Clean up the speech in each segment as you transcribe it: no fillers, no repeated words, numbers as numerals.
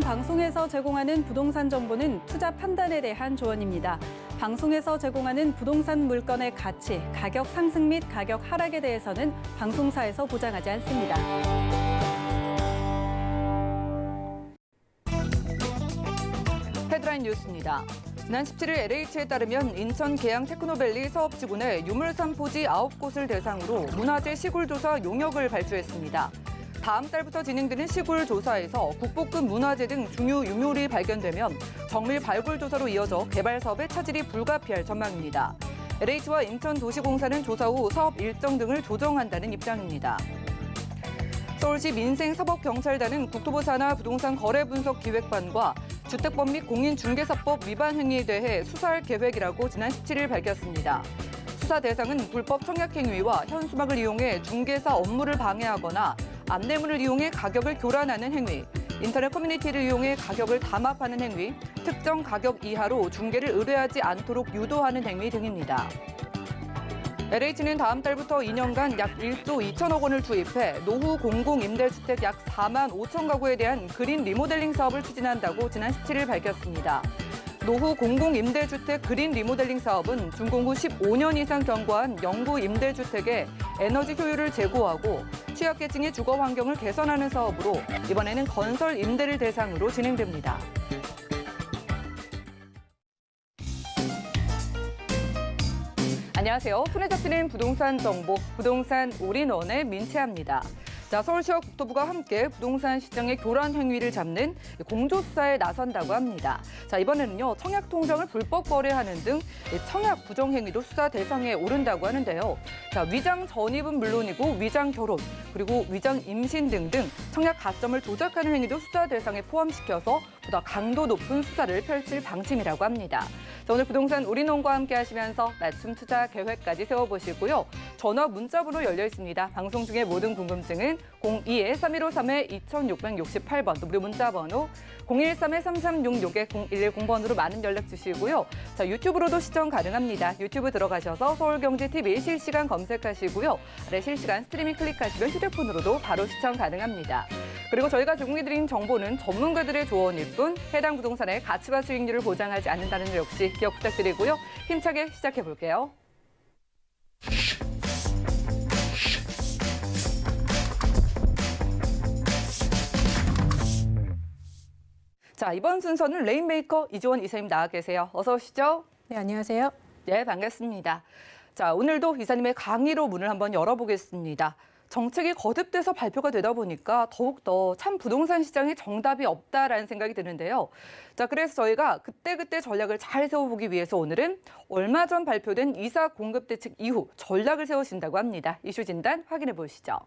방송에서 제공하는 부동산 정보는 투자 판단에 대한 조언입니다. 방송에서 제공하는 부동산 물건의 가치, 가격 상승 및 가격 하락에 대해서는 방송사에서 보장하지 않습니다. 헤드라인 뉴스입니다. 지난 17일 LH에 따르면 인천 계양 테크노밸리 사업지구내 유물산 포지 9곳을 대상으로 문화재 시굴조사 용역을 발주했습니다. 다음 달부터 진행되는 시굴조사에서 국보급 문화재 등 중요 유물이 발견되면 정밀 발굴조사로 이어져 개발 사업의 차질이 불가피할 전망입니다. LH와 인천도시공사는 조사 후 사업 일정 등을 조정한다는 입장입니다. 서울시 민생사법경찰단은 국토부 산하 부동산 거래분석기획반과 주택법 및 공인중개사법 위반 행위에 대해 수사할 계획이라고 지난 17일 밝혔습니다. 수사 대상은 불법 청약행위와 현수막을 이용해 중개사 업무를 방해하거나 안내문을 이용해 가격을 교란하는 행위, 인터넷 커뮤니티를 이용해 가격을 담합하는 행위, 특정 가격 이하로 중개를 의뢰하지 않도록 유도하는 행위 등입니다. LH는 다음 달부터 2년간 약 1조 2천억 원을 투입해 노후 공공임대주택 약 4만 5천 가구에 대한 그린 리모델링 사업을 추진한다고 지난 17일 밝혔습니다. 노후 공공임대주택 그린 리모델링 사업은 준공 후 15년 이상 경과한 영구 임대주택의 에너지 효율을 제고하고 취약계층의 주거 환경을 개선하는 사업으로 이번에는 건설 임대를 대상으로 진행됩니다. 안녕하세요. 손에 잡히는 부동산 정보, 부동산 올인원의 민채합니다. 자, 서울시와 국토부가 함께 부동산 시장의 교란 행위를 잡는 공조수사에 나선다고 합니다. 자, 이번에는요, 청약 통장을 불법 거래하는 등 청약 부정 행위도 수사 대상에 오른다고 하는데요. 자, 위장 전입은 물론이고 위장 결혼, 그리고 위장 임신 등등 청약 가점을 조작하는 행위도 수사 대상에 포함시켜서 보다 강도 높은 수사를 펼칠 방침이라고 합니다. 자, 오늘 부동산 올인원과 함께 하시면서 맞춤 투자 계획까지 세워보시고요. 전화 문자번호 열려 있습니다. 방송 중에 모든 궁금증은 02-3153-2668번, 또 무료 문자번호 013-3366-0110번으로 많은 연락 주시고요. 자, 유튜브로도 시청 가능합니다. 유튜브 들어가셔서 서울경제TV 실시간 검색하시고요. 아래 실시간 스트리밍 클릭하시면 휴대폰으로도 바로 시청 가능합니다. 그리고 저희가 제공해드린 정보는 전문가들의 조언일 뿐 해당 부동산의 가치와 수익률을 보장하지 않는다는 점 역시 기억 부탁드리고요. 힘차게 시작해볼게요. 자, 이번 순서는 레인메이커 이지원 이사님 나와 계세요. 어서 오시죠. 네, 안녕하세요. 네, 반갑습니다. 자, 오늘도 이사님의 강의로 문을 한번 열어보겠습니다. 정책이 거듭돼서 발표가 되다 보니까 더욱더 참 부동산 시장에 정답이 없다라는 생각이 드는데요. 자, 그래서 저희가 그때그때 전략을 잘 세워보기 위해서 오늘은 얼마 전 발표된 이사 공급 대책 이후 전략을 세우신다고 합니다. 이슈 진단 확인해 보시죠.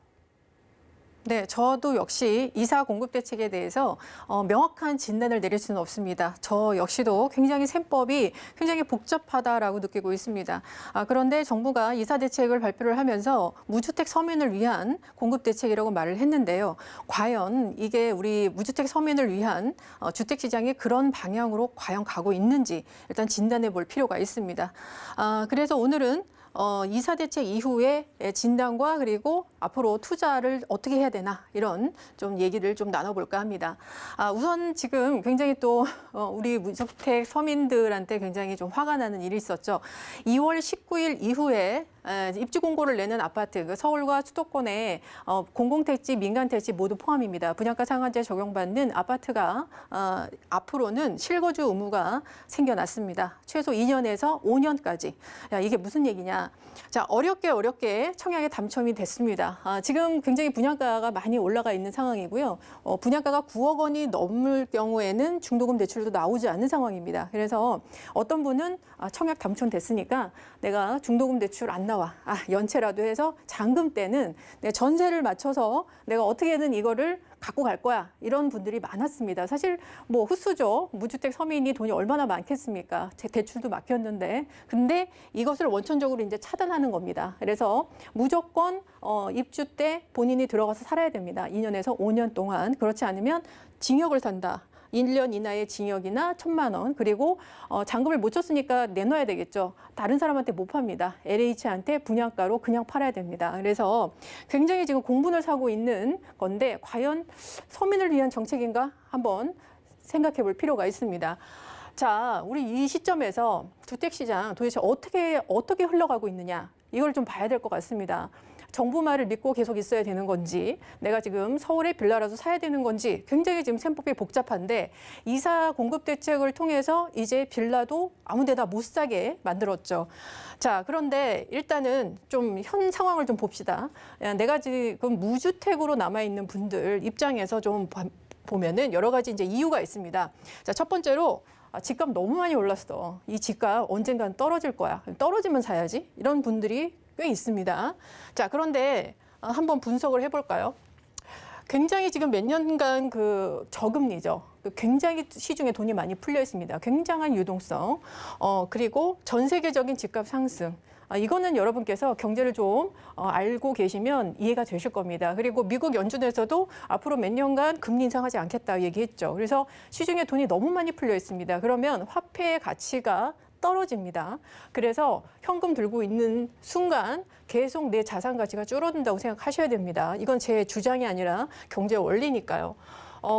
네, 저도 역시 이사 공급 대책에 대해서 명확한 진단을 내릴 수는 없습니다. 저 역시도 굉장히 셈법이 굉장히 복잡하다라고 느끼고 있습니다. 그런데 정부가 이사 대책을 발표를 하면서 무주택 서민을 위한 공급 대책이라고 말을 했는데요. 과연 이게 우리 무주택 서민을 위한 주택 시장이 그런 방향으로 과연 가고 있는지 일단 진단해 볼 필요가 있습니다. 그래서 오늘은 이사 대책 이후의 진단과 그리고 앞으로 투자를 어떻게 해야 되나 이런 좀 얘기를 좀 나눠볼까 합니다. 우선 지금 굉장히 또 우리 무주택 서민들한테 굉장히 좀 화가 나는 일이 있었죠. 2월 19일 이후에 입주 공고를 내는 아파트, 서울과 수도권에 공공택지, 민간택지 모두 포함입니다. 분양가 상한제 적용받는 아파트가 앞으로는 실거주 의무가 생겨났습니다. 최소 2년에서 5년까지. 야, 이게 무슨 얘기냐? 자, 어렵게 청약에 당첨이 됐습니다. 지금 굉장히 분양가가 많이 올라가 있는 상황이고요. 분양가가 9억 원이 넘을 경우에는 중도금 대출도 나오지 않는 상황입니다. 그래서 어떤 분은 청약 당첨됐으니까 내가 중도금 대출 안 나와. 연체라도 해서 잔금 때는 내 전세를 맞춰서 내가 어떻게든 이거를 갖고 갈 거야. 이런 분들이 많았습니다. 사실 뭐 흡수죠. 무주택 서민이 돈이 얼마나 많겠습니까? 제 대출도 막혔는데. 근데 이것을 원천적으로 이제 차단하는 겁니다. 그래서 무조건 입주 때 본인이 들어가서 살아야 됩니다. 2년에서 5년 동안. 그렇지 않으면 징역을 산다. 1년 이내의 징역이나 1,000만 원, 그리고 잔금을 못 줬으니까 내놔야 되겠죠. 다른 사람한테 못 팝니다. LH한테 분양가로 그냥 팔아야 됩니다. 그래서 굉장히 지금 공분을 사고 있는 건데 과연 서민을 위한 정책인가 한번 생각해 볼 필요가 있습니다. 자, 우리 이 시점에서 주택시장 도대체 어떻게 흘러가고 있느냐, 이걸 좀 봐야 될 것 같습니다. 정부 말을 믿고 계속 있어야 되는 건지, 내가 지금 서울에 빌라라도 사야 되는 건지, 굉장히 지금 셈법이 복잡한데, 이사 공급 대책을 통해서 이제 빌라도 아무 데나 못 사게 만들었죠. 자, 그런데 일단은 좀 현 상황을 좀 봅시다. 내가 지금 무주택으로 남아있는 분들 입장에서 좀 보면은 여러 가지 이제 이유가 있습니다. 자, 첫 번째로 집값 너무 많이 올랐어. 이 집값 언젠간 떨어질 거야. 떨어지면 사야지. 이런 분들이 꽤 있습니다. 자, 그런데 한번 분석을 해볼까요? 굉장히 지금 몇 년간 그 저금리죠. 굉장히 시중에 돈이 많이 풀려 있습니다. 굉장한 유동성. 그리고 전 세계적인 집값 상승. 이거는 여러분께서 경제를 좀 알고 계시면 이해가 되실 겁니다. 그리고 미국 연준에서도 앞으로 몇 년간 금리 인상하지 않겠다 얘기했죠. 그래서 시중에 돈이 너무 많이 풀려 있습니다. 그러면 화폐의 가치가 떨어집니다. 그래서 현금 들고 있는 순간 계속 내 자산 가치가 줄어든다고 생각하셔야 됩니다. 이건 제 주장이 아니라 경제 원리니까요.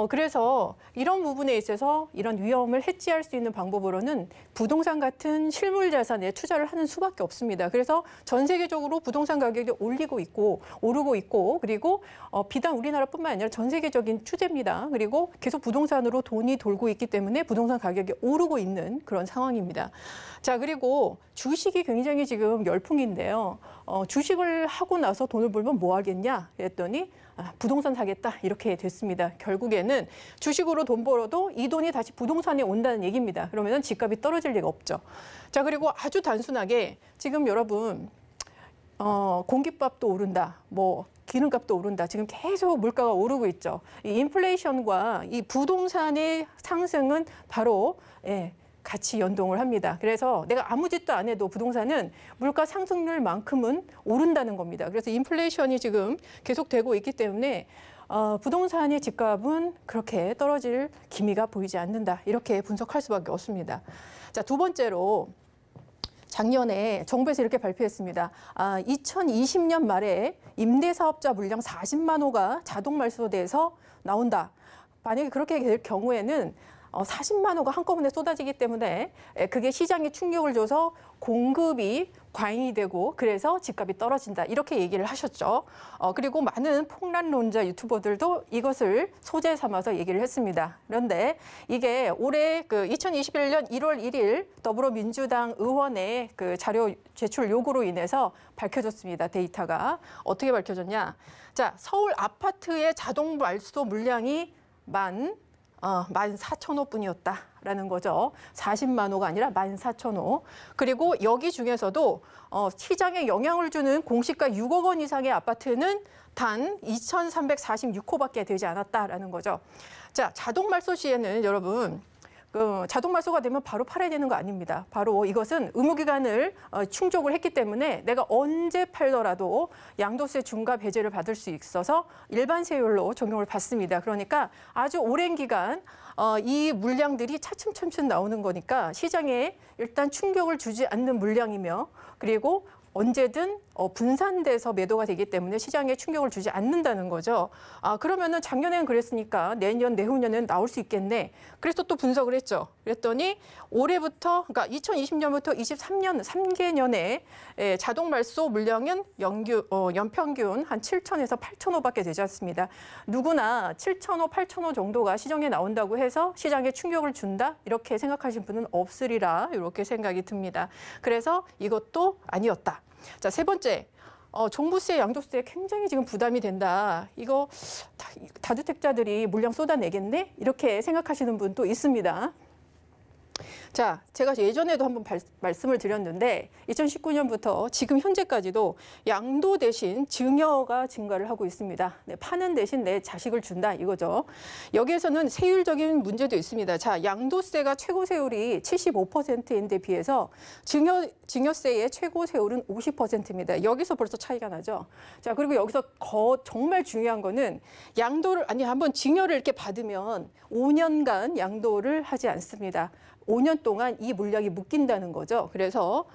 그래서 이런 부분에 있어서 이런 위험을 해지할 수 있는 방법으로는 부동산 같은 실물 자산에 투자를 하는 수밖에 없습니다. 그래서 전 세계적으로 부동산 가격이 오르고 있고, 그리고 비단 우리나라뿐만 아니라 전 세계적인 추세입니다. 그리고 계속 부동산으로 돈이 돌고 있기 때문에 부동산 가격이 오르고 있는 그런 상황입니다. 자, 그리고 주식이 굉장히 지금 열풍인데요. 주식을 하고 나서 돈을 벌면 뭐 하겠냐 그랬더니 부동산 사겠다 이렇게 됐습니다. 결국에는 주식으로 돈 벌어도 이 돈이 다시 부동산에 온다는 얘기입니다. 그러면 집값이 떨어질 리가 없죠. 자, 그리고 아주 단순하게 지금 여러분 공깃밥도 오른다, 뭐 기름값도 오른다. 지금 계속 물가가 오르고 있죠. 이 인플레이션과 이 부동산의 상승은 바로 같이 연동을 합니다. 그래서 내가 아무 짓도 안 해도 부동산은 물가 상승률만큼은 오른다는 겁니다. 그래서 인플레이션이 지금 계속되고 있기 때문에 부동산의 집값은 그렇게 떨어질 기미가 보이지 않는다. 이렇게 분석할 수밖에 없습니다. 자, 두 번째로 작년에 정부에서 이렇게 발표했습니다. 2020년 말에 임대사업자 물량 40만 호가 자동 말소돼서 나온다. 만약에 그렇게 될 경우에는 40만 호가 한꺼번에 쏟아지기 때문에 그게 시장에 충격을 줘서 공급이 과잉이 되고 그래서 집값이 떨어진다. 이렇게 얘기를 하셨죠. 그리고 많은 폭락론자 유튜버들도 이것을 소재 삼아서 얘기를 했습니다. 그런데 이게 올해 2021년 1월 1일 더불어민주당 의원의 그 자료 제출 요구로 인해서 밝혀졌습니다. 데이터가. 어떻게 밝혀졌냐. 자, 서울 아파트의 자동 말소 물량이 14,000호뿐이었다라는 거죠. 40만 호가 아니라 14,000호. 그리고 여기 중에서도 시장에 영향을 주는 공시가 6억 원 이상의 아파트는 단 2,346호밖에 되지 않았다라는 거죠. 자, 자동 말소 시에는 여러분 자동 말소가 되면 바로 팔아야 되는 거 아닙니다. 바로 이것은 의무기간을 충족을 했기 때문에 내가 언제 팔더라도 양도세 중과 배제를 받을 수 있어서 일반 세율로 적용을 받습니다. 그러니까 아주 오랜 기간 이 물량들이 차츰 나오는 거니까 시장에 일단 충격을 주지 않는 물량이며 그리고 언제든 분산돼서 매도가 되기 때문에 시장에 충격을 주지 않는다는 거죠. 그러면은 작년에는 그랬으니까 내년, 내후년에는 나올 수 있겠네. 그래서 또 분석을 했죠. 그랬더니 올해부터, 그러니까 2020년부터 23년 3개년에 자동 말소 물량은 연평균 한 7,000에서 8,000호밖에 되지 않습니다. 누구나 7,000호, 8,000호 정도가 시장에 나온다고 해서 시장에 충격을 준다? 이렇게 생각하신 분은 없으리라 이렇게 생각이 듭니다. 그래서 이것도 아니었다. 자, 세 번째, 종부세, 양도세 굉장히 지금 부담이 된다. 이거 다주택자들이 물량 쏟아내겠네? 이렇게 생각하시는 분도 있습니다. 자, 제가 예전에도 한번 말씀을 드렸는데 2019년부터 지금 현재까지도 양도 대신 증여가 증가를 하고 있습니다. 파는 대신 내 자식을 준다 이거죠. 여기에서는 세율적인 문제도 있습니다. 자, 양도세가 최고 세율이 75%인데 비해서 증여세의 최고 세율은 50%입니다. 여기서 벌써 차이가 나죠. 자, 그리고 여기서 정말 중요한 거는 한번 증여를 이렇게 받으면 5년간 양도를 하지 않습니다. 5년 5년 동안 이 물량이 묶인다는 거죠. 그래서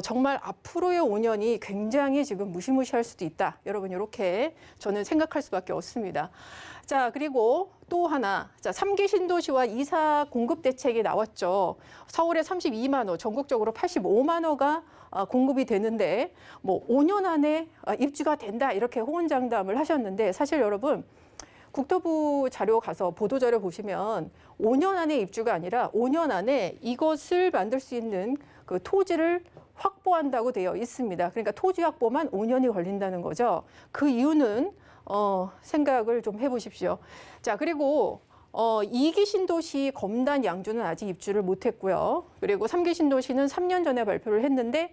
정말 앞으로의 5년이 굉장히 지금 무시무시할 수도 있다. 여러분 이렇게 저는 생각할 수밖에 없습니다. 자, 그리고 또 하나, 자, 3기 신도시와 이사 공급 대책이 나왔죠. 서울에 32만 호, 전국적으로 85만 호가 공급이 되는데 뭐 5년 안에 입주가 된다 이렇게 호언장담을 하셨는데 사실 여러분 국토부 자료 가서 보도 자료 보시면 5년 안에 입주가 아니라 5년 안에 이것을 만들 수 있는 그 토지를 확보한다고 되어 있습니다. 그러니까 토지 확보만 5년이 걸린다는 거죠. 그 이유는 생각을 좀 해보십시오. 자, 그리고 2기 신도시 검단 양주는 아직 입주를 못했고요. 그리고 3기 신도시는 3년 전에 발표를 했는데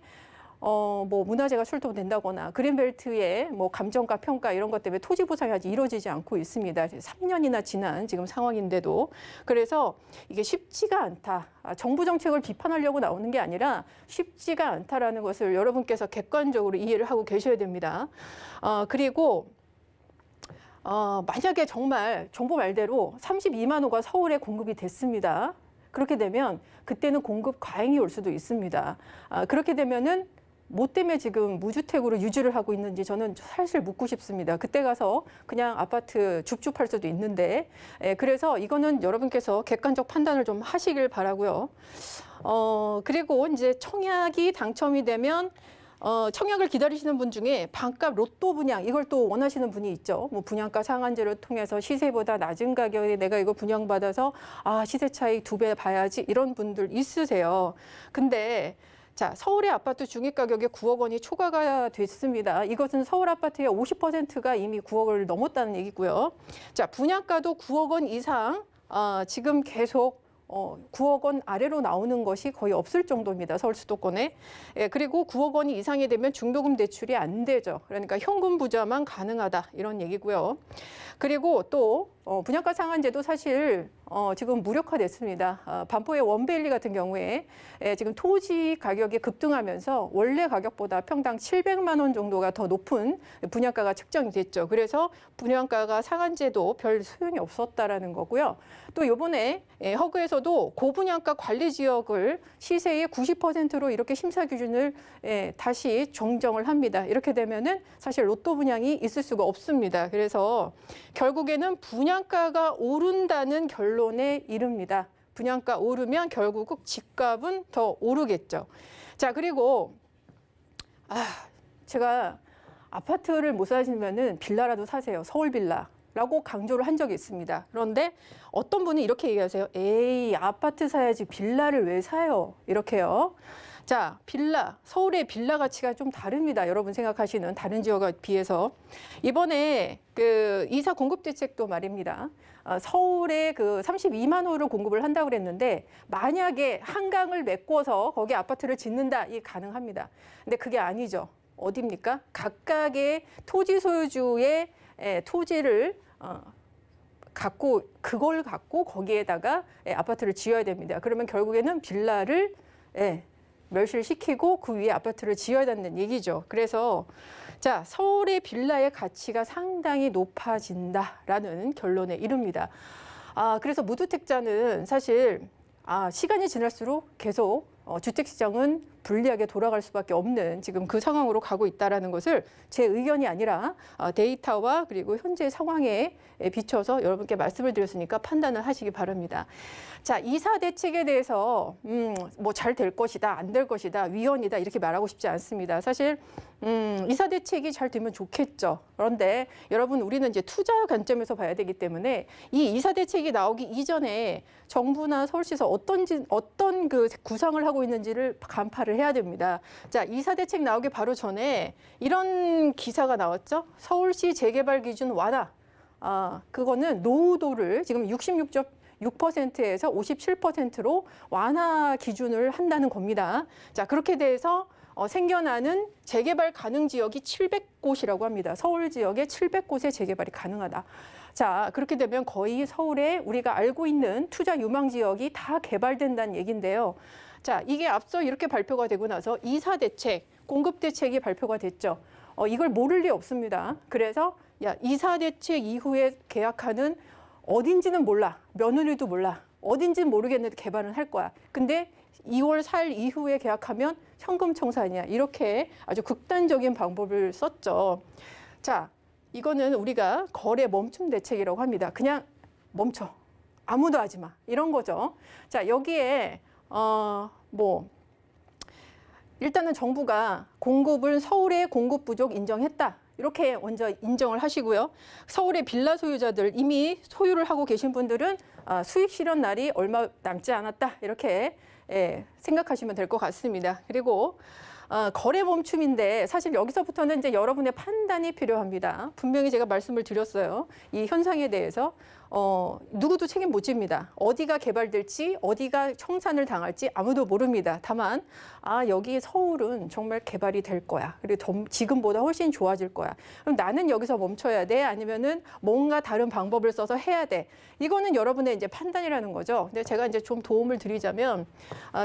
뭐 문화재가 출토된다거나 그린벨트의 뭐 감정가 평가 이런 것 때문에 토지 보상이 아직 이루어지지 않고 있습니다. 3년이나 지난 지금 상황인데도 그래서 이게 쉽지가 않다. 정부 정책을 비판하려고 나오는 게 아니라 쉽지가 않다라는 것을 여러분께서 객관적으로 이해를 하고 계셔야 됩니다. 그리고 만약에 정말 정부 말대로 32만 호가 서울에 공급이 됐습니다. 그렇게 되면 그때는 공급 과잉이 올 수도 있습니다. 그렇게 되면은 뭐 때문에 지금 무주택으로 유지를 하고 있는지 저는 사실 묻고 싶습니다. 그때 가서 그냥 아파트 줍줍할 수도 있는데, 그래서 이거는 여러분께서 객관적 판단을 좀 하시길 바라고요. 그리고 이제 청약이 당첨이 되면 청약을 기다리시는 분 중에 반값 로또 분양 이걸 또 원하시는 분이 있죠. 뭐 분양가 상한제를 통해서 시세보다 낮은 가격에 내가 이거 분양받아서 시세 차익 2배 봐야지 이런 분들 있으세요. 근데 자, 서울의 아파트 중위 가격이 9억 원이 초과가 됐습니다. 이것은 서울 아파트의 50%가 이미 9억을 넘었다는 얘기고요. 자, 분양가도 9억 원 이상 지금 계속 9억 원 아래로 나오는 것이 거의 없을 정도입니다. 서울 수도권에. 그리고 9억 원이 이상이 되면 중도금 대출이 안 되죠. 그러니까 현금 부자만 가능하다 이런 얘기고요. 그리고 또 분양가 상한제도 사실 지금 무력화됐습니다. 반포의 원베일리 같은 경우에 지금 토지 가격이 급등하면서 원래 가격보다 평당 700만 원 정도가 더 높은 분양가가 측정이 됐죠. 그래서 분양가가 상한제도 별 소용이 없었다라는 거고요. 또 이번에 허그에서도 고분양가 관리 지역을 시세의 90%로 이렇게 심사 기준을 다시 정정을 합니다. 이렇게 되면은 사실 로또 분양이 있을 수가 없습니다. 그래서 결국에는 분양가가 오른다는 결론에 이릅니다. 분양가 오르면 결국 집값은 더 오르겠죠. 자, 그리고 제가 아파트를 못 사시면은 빌라라도 사세요. 서울 빌라라고 강조를 한 적이 있습니다. 그런데 어떤 분은 이렇게 얘기하세요. 에이, 아파트 사야지 빌라를 왜 사요? 이렇게요. 자, 빌라, 서울의 빌라 가치가 좀 다릅니다. 여러분 생각하시는 다른 지역에 비해서. 이번에 그 이사 공급 대책도 말입니다. 서울에 그 32만 호를 공급을 한다고 그랬는데 만약에 한강을 메꿔서 거기 아파트를 짓는다, 이 가능합니다. 근데 그게 아니죠. 어디입니까? 각각의 토지 소유주의 토지를 그걸 갖고 거기에다가 아파트를 지어야 됩니다. 그러면 결국에는 빌라를 멸실시키고 그 위에 아파트를 지어야 된다는 얘기죠. 그래서 자, 서울의 빌라의 가치가 상당히 높아진다라는 결론에 이릅니다. 그래서 무주택자는 사실 시간이 지날수록 계속 주택 시장은 불리하게 돌아갈 수밖에 없는 지금 그 상황으로 가고 있다라는 것을 제 의견이 아니라 데이터와 그리고 현재 상황에 비춰서 여러분께 말씀을 드렸으니까 판단을 하시기 바랍니다. 자, 이사 대책에 대해서 뭐 잘 될 것이다, 안 될 것이다, 위헌이다 이렇게 말하고 싶지 않습니다. 사실 이사 대책이 잘 되면 좋겠죠. 그런데 여러분 우리는 이제 투자 관점에서 봐야 되기 때문에 이 이사 대책이 나오기 이전에 정부나 서울시에서 어떤 그 구상을 하고 있는지를 간파를 해야 됩니다. 자, 이사 대책 나오기 바로 전에 이런 기사가 나왔죠. 서울시 재개발 기준 완화. 그거는 노후도를 지금 66.6%에서 57%로 완화 기준을 한다는 겁니다. 자, 그렇게 돼서 생겨나는 재개발 가능 지역이 700곳이라고 합니다. 서울 지역에 700곳의 재개발이 가능하다. 자, 그렇게 되면 거의 서울에 우리가 알고 있는 투자 유망 지역이 다 개발된다는 얘기인데요. 자, 이게 앞서 이렇게 발표가 되고 나서 이사 대책, 공급 대책이 발표가 됐죠. 이걸 모를 리 없습니다. 그래서 이사 대책 이후에 계약하는 어딘지는 몰라, 며느리도 몰라, 어딘지는 모르겠는데 개발은 할 거야. 근데 2월 4일 이후에 계약하면 현금 청산이야. 이렇게 아주 극단적인 방법을 썼죠. 자, 이거는 우리가 거래 멈춤 대책이라고 합니다. 그냥 멈춰. 아무도 하지 마. 이런 거죠. 자, 여기에 일단은 정부가 공급을 서울의 공급 부족 인정했다. 이렇게 먼저 인정을 하시고요. 서울의 빌라 소유자들 이미 소유를 하고 계신 분들은 수익 실현 날이 얼마 남지 않았다. 이렇게 생각하시면 될 것 같습니다. 그리고 거래 멈춤인데 사실 여기서부터는 이제 여러분의 판단이 필요합니다. 분명히 제가 말씀을 드렸어요. 이 현상에 대해서 누구도 책임 못 집니다. 어디가 개발될지 어디가 청산을 당할지 아무도 모릅니다. 다만 여기 서울은 정말 개발이 될 거야. 그리고 지금보다 훨씬 좋아질 거야. 그럼 나는 여기서 멈춰야 돼? 아니면은 뭔가 다른 방법을 써서 해야 돼? 이거는 여러분의 이제 판단이라는 거죠. 근데 제가 이제 좀 도움을 드리자면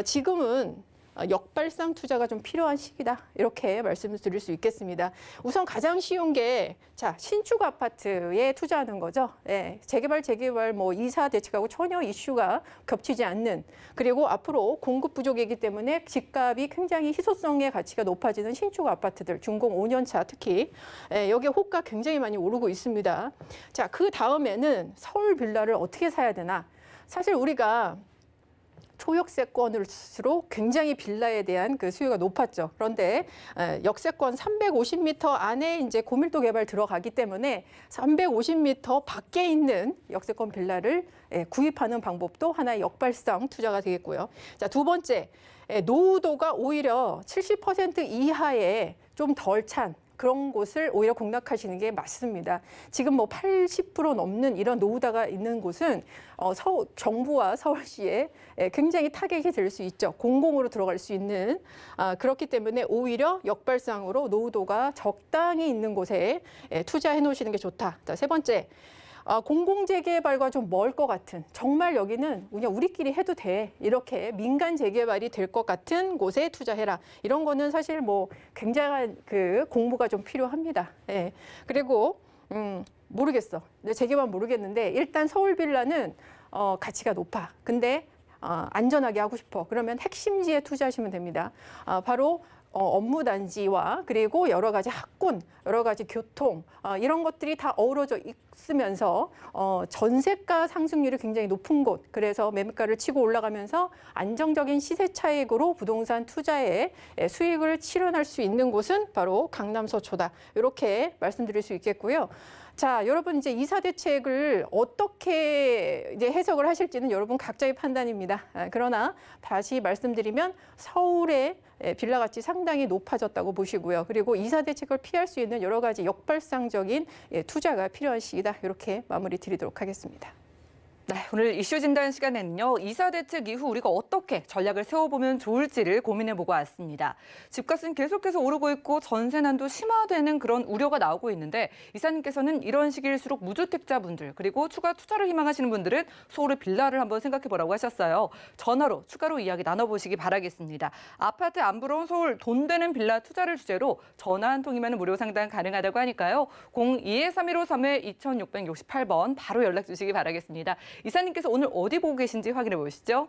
지금은 역발상 투자가 좀 필요한 시기다. 이렇게 말씀을 드릴 수 있겠습니다. 우선 가장 쉬운 게 신축 아파트에 투자하는 거죠. 재개발 이사 대책하고 전혀 이슈가 겹치지 않는, 그리고 앞으로 공급 부족이기 때문에 집값이 굉장히 희소성의 가치가 높아지는 신축 아파트들, 준공 5년 차 특히 여기 호가 굉장히 많이 오르고 있습니다. 자, 그 다음에는 서울 빌라를 어떻게 사야 되나? 사실 우리가 초역세권을수록 굉장히 빌라에 대한 그 수요가 높았죠. 그런데 역세권 350m 안에 이제 고밀도 개발 들어가기 때문에 350m 밖에 있는 역세권 빌라를 구입하는 방법도 하나의 역발상 투자가 되겠고요. 자, 두 번째, 노후도가 오히려 70% 이하에 좀 덜 찬 그런 곳을 오히려 공략하시는 게 맞습니다. 지금 80% 넘는 이런 노후도가 있는 곳은 정부와 서울시에 굉장히 타격이 될 수 있죠. 공공으로 들어갈 수 있는. 그렇기 때문에 오히려 역발상으로 노후도가 적당히 있는 곳에 투자해 놓으시는 게 좋다. 자, 세 번째. 공공재개발과 좀 멀 것 같은, 정말 여기는 그냥 우리끼리 해도 돼, 이렇게 민간 재개발이 될 것 같은 곳에 투자해라. 이런 거는 사실 굉장한 그 공부가 좀 필요합니다. 그리고 모르겠어. 재개발 모르겠는데 일단 서울 빌라는 가치가 높아. 근데 안전하게 하고 싶어. 그러면 핵심지에 투자하시면 됩니다. 바로 업무 단지와 그리고 여러 가지 학군, 여러 가지 교통 이런 것들이 다 어우러져 있으면서 전세가 상승률이 굉장히 높은 곳, 그래서 매물가를 치고 올라가면서 안정적인 시세 차익으로 부동산 투자에 수익을 실현할 수 있는 곳은 바로 강남 서초다. 이렇게 말씀드릴 수 있겠고요. 자, 여러분 이제 이사 대책을 어떻게 이제 해석을 하실지는 여러분 각자의 판단입니다. 그러나 다시 말씀드리면 서울의 빌라 가치 상당히 높아졌다고 보시고요. 그리고 이사 대책을 피할 수 있는 여러 가지 역발상적인 투자가 필요한 시기다. 이렇게 마무리 드리도록 하겠습니다. 네, 오늘 이슈 진단 시간에는요, 이사 대책 이후 우리가 어떻게 전략을 세워보면 좋을지를 고민해보고 왔습니다. 집값은 계속해서 오르고 있고 전세난도 심화되는 그런 우려가 나오고 있는데, 이사님께서는 이런 시기일수록 무주택자분들 그리고 추가 투자를 희망하시는 분들은 서울의 빌라를 한번 생각해보라고 하셨어요. 전화로 추가로 이야기 나눠보시기 바라겠습니다. 아파트 안 부러운 서울 돈 되는 빌라 투자를 주제로 전화 한 통이면 무료 상담 가능하다고 하니까요. 02-3153-2668번 바로 연락 주시기 바라겠습니다. 이사님께서 오늘 어디 보고 계신지 확인해 보시죠.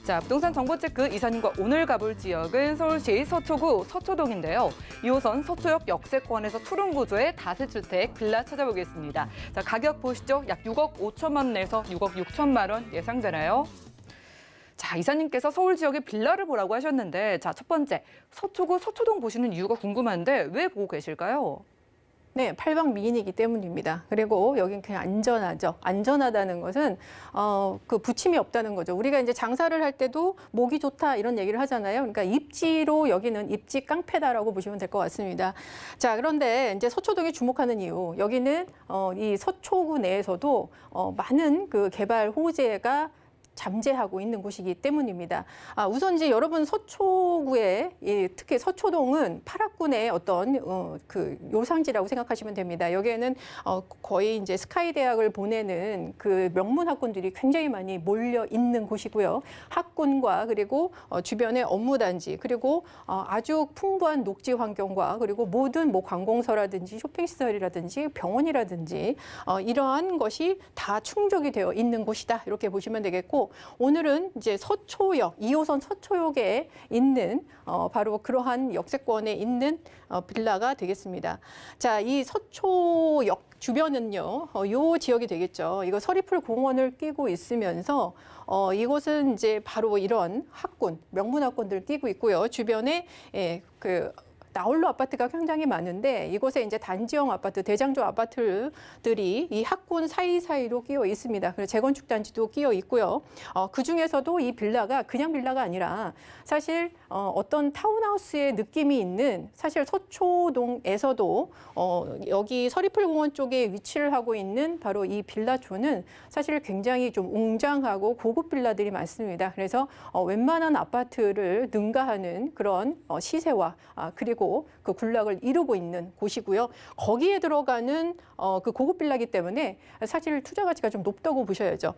자, 부동산 정보체크 이사님과 오늘 가볼 지역은 서울시 서초구 서초동인데요. 2호선 서초역 역세권에서 투룸 구조의 다세주택 빌라 찾아보겠습니다. 자, 가격 보시죠. 약 6억 5천만 원 내서 6억 6천만 원 예상되나요? 자, 이사님께서 서울 지역의 빌라를 보라고 하셨는데, 자, 첫 번째, 서초구 서초동 보시는 이유가 궁금한데 왜 보고 계실까요? 네, 8방 미인이기 때문입니다. 그리고 여긴 그냥 안전하죠. 안전하다는 것은 그 부침이 없다는 거죠. 우리가 이제 장사를 할 때도 목이 좋다 이런 얘기를 하잖아요. 그러니까 입지로 여기는 입지 깡패다라고 보시면 될 것 같습니다. 자, 그런데 이제 서초동에 주목하는 이유, 여기는 이 서초구 내에서도 많은 그 개발 호재가 잠재하고 있는 곳이기 때문입니다. 우선 이제 여러분 서초구에 특히 서초동은 파락군의 어떤 그 요상지라고 생각하시면 됩니다. 여기에는 거의 이제 스카이 대학을 보내는 그 명문 학군들이 굉장히 많이 몰려 있는 곳이고요. 학군과 그리고 주변의 업무단지 그리고 아주 풍부한 녹지 환경과 그리고 모든 뭐 관공서라든지 쇼핑시설이라든지 병원이라든지 이러한 것이 다 충족이 되어 있는 곳이다. 이렇게 보시면 되겠고 오늘은 이제 서초역, 2호선 서초역에 있는 바로 그러한 역세권에 있는 빌라가 되겠습니다. 자, 이 서초역 주변은요, 요 지역이 되겠죠. 이거 서리풀 공원을 끼고 있으면서 이곳은 이제 바로 이런 학군, 명문 학군들 끼고 있고요. 주변에 그 나홀로 아파트가 굉장히 많은데 이곳에 이제 단지형 아파트, 대장조 아파트들이 이 학군 사이사이로 끼어 있습니다. 그리고 재건축 단지도 끼어 있고요. 그 중에서도 이 빌라가 그냥 빌라가 아니라 사실 어떤 타운하우스의 느낌이 있는 사실 서초동에서도 여기 서리풀공원 쪽에 위치를 하고 있는 바로 이 빌라촌은 사실 굉장히 좀 웅장하고 고급 빌라들이 많습니다. 그래서 웬만한 아파트를 능가하는 그런 시세와 그리고 그 군락을 이루고 있는 곳이고요. 거기에 들어가는 그 고급 빌라이기 때문에 사실 투자 가치가 좀 높다고 보셔야죠.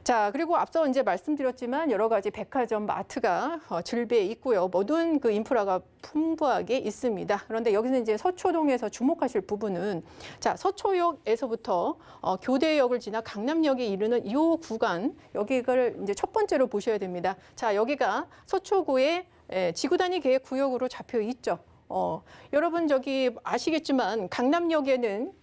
자, 그리고 앞서 이제 말씀드렸지만 여러 가지 백화점, 마트가 즐비해 있고요. 모든 그 인프라가 풍부하게 있습니다. 그런데 여기는 이제 서초동에서 주목하실 부분은 자, 서초역에서부터 교대역을 지나 강남역에 이르는 이 구간 여기를 이제 첫 번째로 보셔야 됩니다. 자, 여기가 서초구의 지구단위 계획 구역으로 잡혀 있죠. 여러분 저기 아시겠지만 강남역에는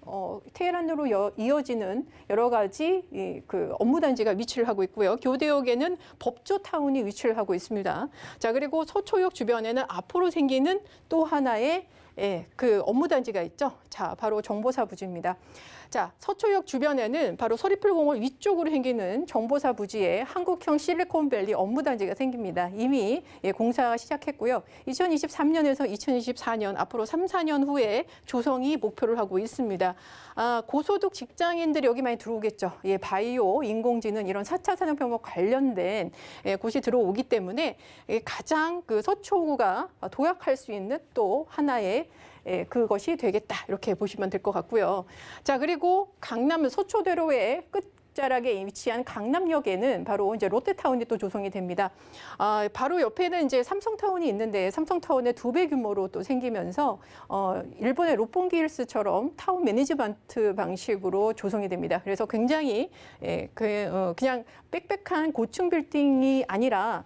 테헤란으로 이어지는 여러 가지 그 업무단지가 위치를 하고 있고요. 교대역에는 법조타운이 위치를 하고 있습니다. 자, 그리고 서초역 주변에는 앞으로 생기는 또 하나의 그 업무단지가 있죠. 자, 바로 정보사 부지입니다. 자, 서초역 주변에는 바로 서리풀공원 위쪽으로 생기는 정보사 부지에 한국형 실리콘밸리 업무단지가 생깁니다. 이미 공사가 시작했고요. 2023년에서 2024년 앞으로 3, 4년 후에 조성이 목표를 하고 있습니다. 고소득 직장인들이 여기 많이 들어오겠죠. 바이오, 인공지능 이런 4차 산업혁명 관련된 곳이 들어오기 때문에 가장 그 서초구가 도약할 수 있는 또 하나의 그것이 되겠다 이렇게 보시면 될 것 같고요. 자, 그리고 강남 서초대로의 끝자락에 위치한 강남역에는 바로 이제 롯데타운이 또 조성이 됩니다. 바로 옆에는 이제 삼성타운이 있는데 삼성타운의 2배 규모로 또 생기면서 일본의 롯본기힐스처럼 타운 매니지먼트 방식으로 조성이 됩니다. 그래서 굉장히 그냥 빽빽한 고층 빌딩이 아니라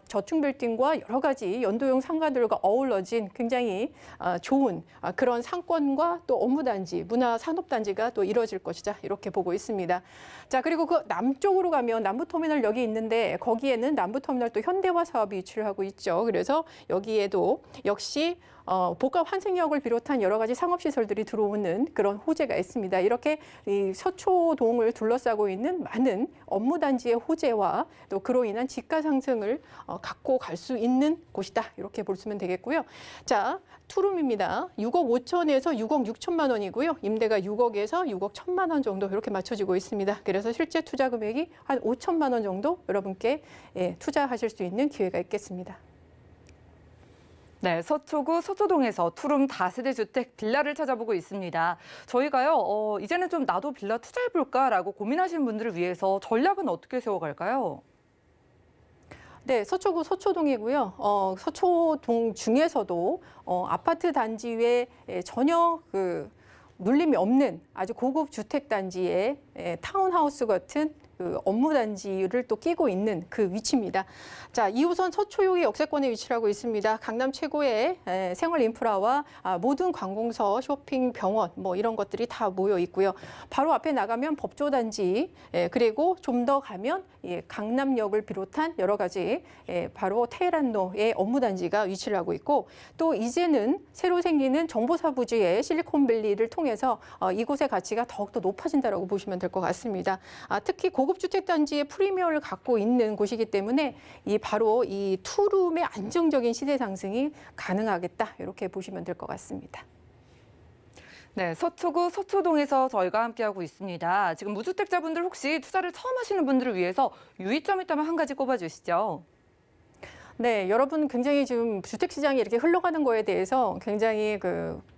저층 빌딩과 여러 가지 연도형 상가들과 어우러진 굉장히 좋은 그런 상권과 또 업무단지, 문화산업단지가 또 이루어질 것이다 이렇게 보고 있습니다. 자, 그리고 그 남쪽으로 가면 남부터미널 여기 있는데 거기에는 남부터미널 또 현대화 사업이 위치를 하고 있죠. 그래서 여기에도 역시 복합 환승역을 비롯한 여러 가지 상업시설들이 들어오는 그런 호재가 있습니다. 이렇게 이 서초동을 둘러싸고 있는 많은 업무단지의 호재와 또 그로 인한 집가 상승을 갖고 갈 수 있는 곳이다. 이렇게 보시면 되겠고요. 자, 투룸입니다. 6억 5천에서 6억 6천만 원이고요. 임대가 6억에서 6억 1천만 원 정도 이렇게 맞춰지고 있습니다. 그래서 실제 투자 금액이 한 5천만 원 정도 여러분께 투자하실 수 있는 기회가 있겠습니다. 네, 서초구 서초동에서 투룸 다세대 주택 빌라를 찾아보고 있습니다. 저희가요, 이제는 좀 나도 빌라 투자해볼까라고 고민하시는 분들을 위해서 전략은 어떻게 세워갈까요? 네, 서초구 서초동이고요. 서초동 중에서도 아파트 단지 외에 전혀 그 눌림이 없는 아주 고급 주택 단지에 타운하우스 같은 그 업무단지를 또 끼고 있는 그 위치입니다. 자, 2호선 서초역의 역세권에 위치를 하고 있습니다. 강남 최고의 생활 인프라와 모든 관공서, 쇼핑, 병원 뭐 이런 것들이 다 모여 있고요. 바로 앞에 나가면 법조단지, 그리고 좀 더 가면 강남역을 비롯한 여러 가지 바로 테헤란로의 업무단지가 위치를 하고 있고 또 이제는 새로 생기는 정보사 부지의 실리콘밸리를 통해서 이곳의 가치가 더욱더 높아진다고 보시면 될 것 같습니다. 특히 고급 주택 단지의 프리미엄을 갖고 있는 곳이기 때문에 바로 이 투룸의 안정적인 시세 상승이 가능하겠다 이렇게 보시면 될 것 같습니다. 네, 서초구 서초동에서 저희가 함께하고 있습니다. 지금 무주택자분들 혹시 투자를 처음 하시는 분들을 위해서 유의점 있다면 한 가지 꼽아주시죠. 네, 여러분 굉장히 지금 주택 시장이 이렇게 흘러가는 거에 대해서 굉장히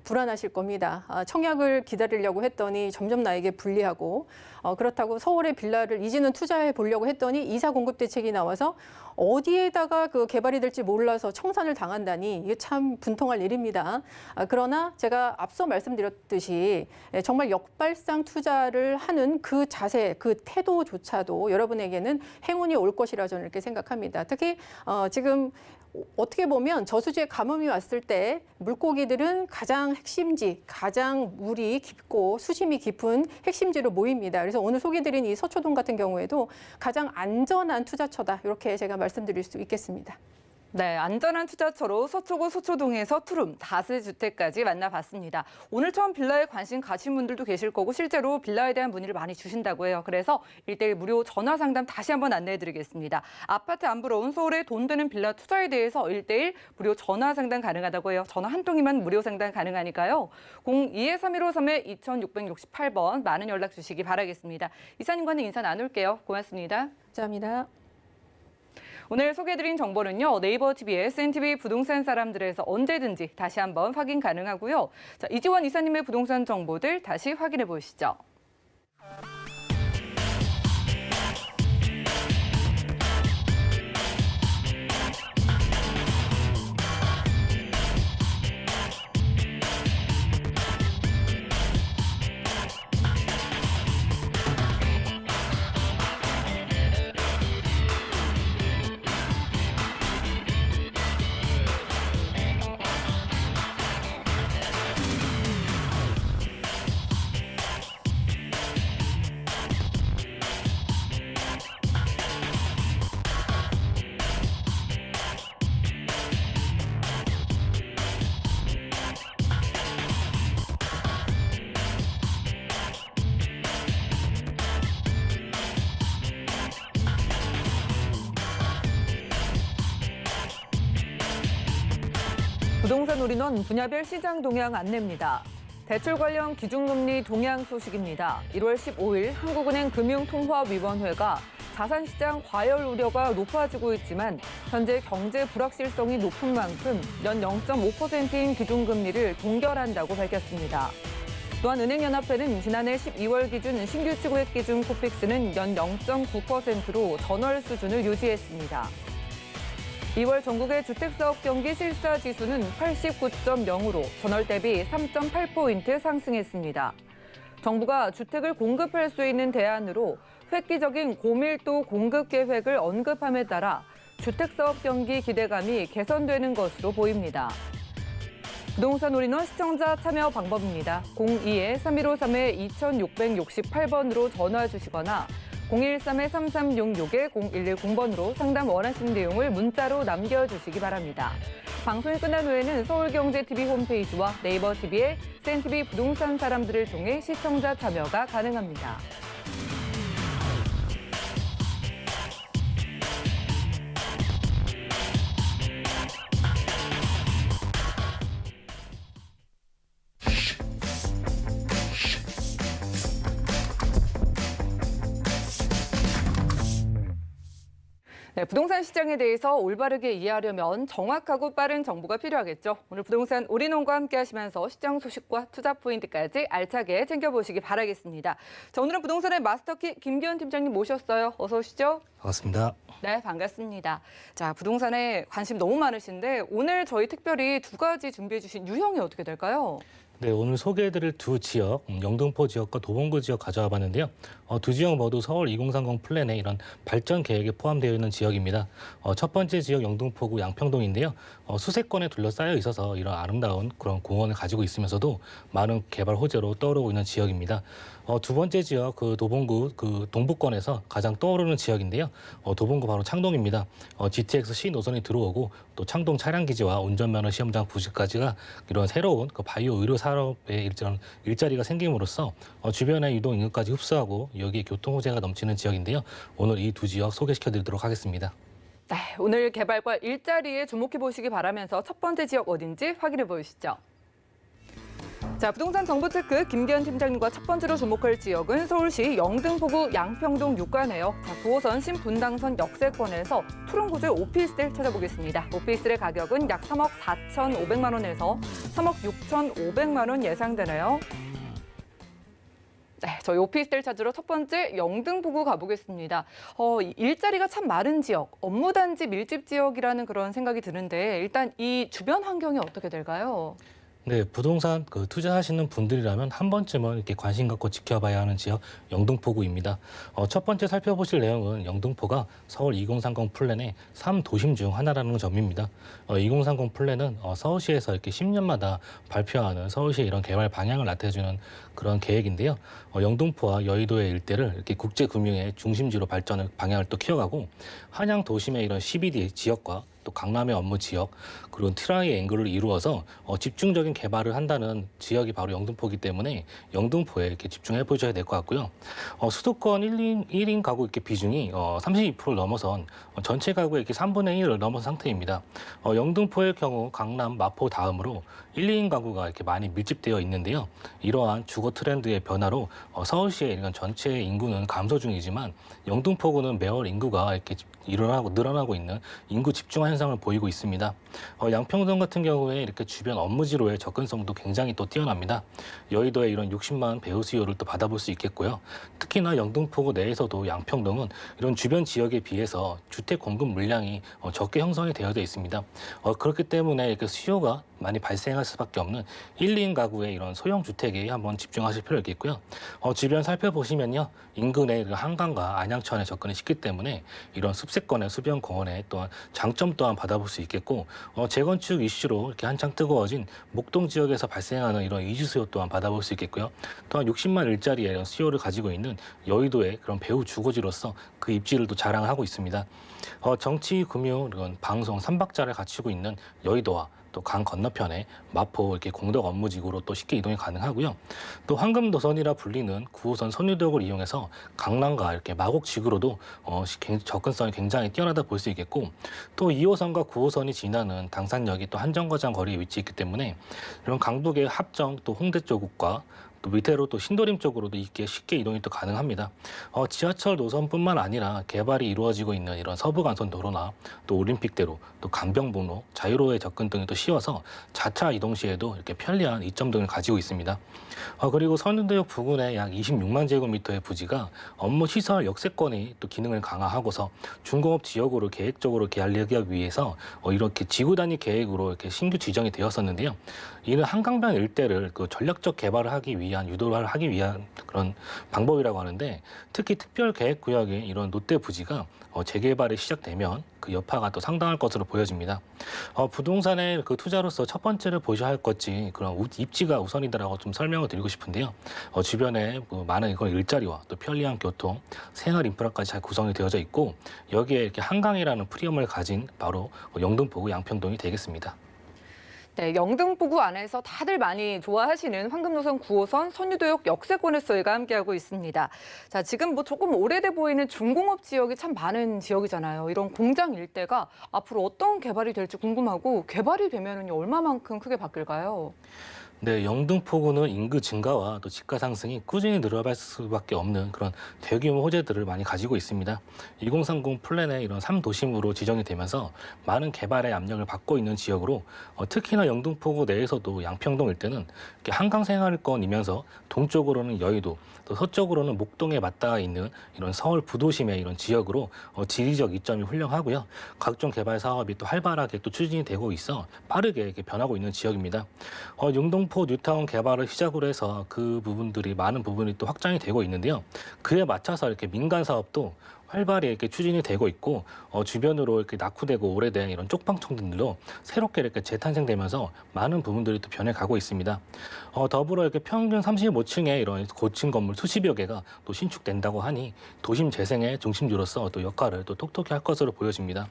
불안하실 겁니다. 청약을 기다리려고 했더니 점점 나에게 불리하고 그렇다고 서울의 빌라를 이제는 투자해 보려고 했더니 이사 공급 대책이 나와서 어디에다가 개발이 될지 몰라서 청산을 당한다니 이게 참 분통할 일입니다. 그러나 제가 앞서 말씀드렸듯이 정말 역발상 투자를 하는 그 자세, 그 태도조차도 여러분에게는 행운이 올 것이라 저는 이렇게 생각합니다. 특히 지금 어떻게 보면 저수지에 가뭄이 왔을 때 물고기들은 가장 핵심지, 가장 물이 깊고 수심이 깊은 핵심지로 모입니다. 그래서 오늘 소개드린 이 서초동 같은 경우에도 가장 안전한 투자처다. 이렇게 제가 말씀드릴 수 있겠습니다. 네, 안전한 투자처로 서초구 서초동에서 투룸, 다세주택까지 만나봤습니다. 오늘 처음 빌라에 관심 가신 분들도 계실 거고 실제로 빌라에 대한 문의를 많이 주신다고 해요. 그래서 1:1 무료 전화 상담 다시 한번 안내해드리겠습니다. 아파트 안 부러운 서울의 돈 드는 빌라 투자에 대해서 1:1 무료 전화 상담 가능하다고 해요. 전화 한 통이면 무료 상담 가능하니까요. 02-3153-2668번 많은 연락 주시기 바라겠습니다. 이사님과는 인사 나눌게요. 고맙습니다. 감사합니다. 오늘 소개해드린 정보는요. 네이버 TV의 SNTV 부동산 사람들에서 언제든지 다시 한번 확인 가능하고요. 자, 이지원 이사님의 부동산 정보들 다시 확인해 보시죠. 부동산 올인원 분야별 시장 동향 안내입니다. 대출 관련 기준금리 동향 소식입니다. 1월 15일 한국은행 금융통화위원회가 자산시장 과열 우려가 높아지고 있지만 현재 경제 불확실성이 높은 만큼 연 0.5%인 기준금리를 동결한다고 밝혔습니다. 또한 은행연합회는 지난해 12월 기준 신규 취고액 기준 코픽스는 연 0.9%로 전월 수준을 유지했습니다. 2월 전국의 주택사업 경기 실사지수는 89.0으로 전월 대비 3.8포인트 상승했습니다. 정부가 주택을 공급할 수 있는 대안으로 획기적인 고밀도 공급 계획을 언급함에 따라 주택사업 경기 기대감이 개선되는 것으로 보입니다. 부동산 올인원 시청자 참여 방법입니다. 02-3153-2668번으로 전화 주시거나 013-3366-0110번으로 상담 원하시는 내용을 문자로 남겨주시기 바랍니다. 방송이 끝난 후에는 서울경제TV 홈페이지와 네이버 TV의 SNTV 부동산 사람들을 통해 시청자 참여가 가능합니다. 네, 부동산 시장에 대해서 올바르게 이해하려면 정확하고 빠른 정보가 필요하겠죠. 오늘 부동산 올인원과 함께 하시면서 시장 소식과 투자 포인트까지 알차게 챙겨보시기 바라겠습니다. 자, 오늘은 부동산의 마스터키 김기현 팀장님 모셨어요. 어서 오시죠. 반갑습니다. 네, 반갑습니다. 자, 부동산에 관심 너무 많으신데 오늘 저희 특별히 두 가지 준비해 주신 유형이 어떻게 될까요? 네, 오늘 소개해드릴 두 지역, 영등포 지역과 도봉구 지역 가져와 봤는데요. 두 지역 모두 서울 2030 플랜에 이런 발전 계획에 포함되어 있는 지역입니다. 첫 번째 지역 영등포구 양평동인데요. 수세권에 둘러싸여 있어서 이런 아름다운 그런 공원을 가지고 있으면서도 많은 개발 호재로 떠오르고 있는 지역입니다. 두 번째 지역 도봉구 동부권에서 가장 떠오르는 지역인데요. 도봉구 바로 창동입니다. GTX C 노선이 들어오고 또 창동 차량기지와 운전면허 시험장 부지까지가 이런 새로운 바이오 의료 산업의 일자리가 생김으로써 주변의 유동 인구까지 흡수하고 여기에 교통 호재가 넘치는 지역인데요. 오늘 이 두 지역 소개시켜드리도록 하겠습니다. 네, 오늘 개발과 일자리에 주목해 보시기 바라면서 첫 번째 지역 어딘지 확인해 보시죠. 자, 부동산 정보 체크 김기현 팀장님과 첫 번째로 주목할 지역은 서울시 영등포구 양평동 육가네요. 자, 9호선 신분당선 역세권에서 투룸구조의 오피스텔 찾아보겠습니다. 오피스텔의 가격은 약 3억 4,500만 원에서 3억 6,500만 원 예상되네요. 네, 저희 오피스텔 찾으러 첫 번째 영등포구 가보겠습니다. 일자리가 참 많은 지역, 업무단지 밀집 지역이라는 그런 생각이 드는데 일단 이 주변 환경이 어떻게 될까요? 네, 부동산 투자하시는 분들이라면 한 번쯤은 이렇게 관심 갖고 지켜봐야 하는 지역 영등포구입니다. 첫 번째 살펴보실 내용은 영등포가 서울 2030 플랜의 3도심 중 하나라는 점입니다. 2030 플랜은 서울시에서 이렇게 10년마다 발표하는 서울시의 이런 개발 방향을 나타내주는 그런 계획인데요. 영등포와 여의도의 일대를 이렇게 국제금융의 중심지로 발전을 방향을 또 키워가고 한양 도심의 이런 CBD 지역과 또 강남의 업무 지역 그리고 트라이앵글을 이루어서 집중적인 개발을 한다는 지역이 바로 영등포이기 때문에 영등포에 이렇게 집중해 보셔야 될 것 같고요. 수도권 1인 가구 이렇게 비중이 32%를 넘어선 전체 가구의 이렇게 3분의 1을 넘은 상태입니다. 영등포의 경우 강남, 마포 다음으로 1, 2인 가구가 이렇게 많이 밀집되어 있는데요. 이러한 주거 트렌드의 변화로 서울시의 이런 전체 인구는 감소 중이지만 영등포구는 매월 인구가 이렇게 늘어나고 있는 인구 집중 현상을 보이고 있습니다. 양평동 같은 경우에 이렇게 주변 업무지로의 접근성도 굉장히 또 뛰어납니다. 여의도에 이런 60만 배우 수요를 또 받아볼 수 있겠고요. 특히나 영등포구 내에서도 양평동은 이런 주변 지역에 비해서 주택 공급 물량이 적게 형성이 되어져 있습니다. 그렇기 때문에 이렇게 수요가 많이 발생할 수밖에 없는 1, 2인 가구의 이런 소형 주택에 한번 집중하실 필요가 있겠고요. 주변 살펴보시면요. 인근의 한강과 안양천에 접근이 쉽기 때문에 이런 숲세권의 수변 공원에 또한 장점 또한 받아볼 수 있겠고 재건축 이슈로 이렇게 한창 뜨거워진 목동 지역에서 발생하는 이런 이주 수요 또한 받아볼 수 있겠고요. 또한 60만 일자리의 이런 수요를 가지고 있는 여의도의 그런 배후 주거지로서 그 입지를 또 자랑을 하고 있습니다. 정치, 금융, 이런 방송, 삼박자를 갖추고 있는 여의도와 또 강 건너편에 마포 이렇게 공덕 업무지구로 또 쉽게 이동이 가능하고요. 또 황금도선이라 불리는 9호선 선유도역을 이용해서 강남과 이렇게 마곡지구로도 접근성이 굉장히 뛰어나다 볼 수 있겠고 또 2호선과 9호선이 지나는 당산역이 또 한정거장 거리에 위치했기 때문에 이런 강북의 합정 또 홍대 쪽과 또 밑으로 또 신도림 쪽으로도 이렇게 쉽게 이동이 또 가능합니다. 지하철 노선뿐만 아니라 개발이 이루어지고 있는 이런 서부간선 도로나 또 올림픽대로 또 강변북로, 자유로의 접근 등이 또 쉬워서 자차 이동 시에도 이렇게 편리한 이점 등을 가지고 있습니다. 그리고 선유도역 부근에 약 26만 제곱미터의 부지가 업무 시설 역세권이 또 기능을 강화하고서 중공업 지역으로 계획적으로 개발하기 위해서 이렇게 지구 단위 계획으로 이렇게 신규 지정이 되었었는데요. 이는 한강변 일대를 그 전략적 개발을 하기 위한 유도를 하기 위한 그런 방법이라고 하는데 특히 특별계획구역의 이런 롯데 부지가 재개발이 시작되면 그 여파가 또 상당할 것으로 보여집니다. 부동산의 그 투자로서 첫 번째를 보셔야 할 것이 그런 입지가 우선이다라고 좀 설명을 드리고 싶은데요. 주변에 많은 이런 일자리와 또 편리한 교통, 생활 인프라까지 잘 구성이 되어져 있고 여기에 이렇게 한강이라는 프리엄을 가진 바로 영등포구 양평동이 되겠습니다. 네, 영등포구 안에서 다들 많이 좋아하시는 황금노선 9호선 선유도역 역세권에서 저희가 함께하고 있습니다. 자, 지금 조금 오래돼 보이는 중공업 지역이 참 많은 지역이잖아요. 이런 공장 일대가 앞으로 어떤 개발이 될지 궁금하고 개발이 되면은 얼마만큼 크게 바뀔까요? 네, 영등포구는 인구 증가와 또 집가 상승이 꾸준히 늘어날 수밖에 없는 그런 대규모 호재들을 많이 가지고 있습니다. 2030 플랜의 이런 3도심으로 지정이 되면서 많은 개발의 압력을 받고 있는 지역으로 특히나 영등포구 내에서도 양평동 일대는 이렇게 한강 생활권이면서 동쪽으로는 여의도, 또 서쪽으로는 목동에 맞닿아 있는 이런 서울 부도심의 이런 지역으로 지리적 이점이 훌륭하고요. 각종 개발 사업이 또 활발하게 또 추진이 되고 있어 빠르게 이렇게 변하고 있는 지역입니다. 영등포 뉴타운 개발을 시작으로 해서 그 부분들이 많은 부분이 또 확장이 되고 있는데요. 그에 맞춰서 이렇게 민간 사업도 활발히 이렇게 추진이 되고 있고 주변으로 이렇게 낙후되고 오래된 이런 쪽방촌들도 새롭게 이렇게 재탄생되면서 많은 부분들이 또 변해가고 있습니다. 더불어 이렇게 평균 35층의 이런 고층 건물 수십여 개가 또 신축된다고 하니 도심 재생의 중심지로서 또 역할을 또 톡톡히 할 것으로 보여집니다.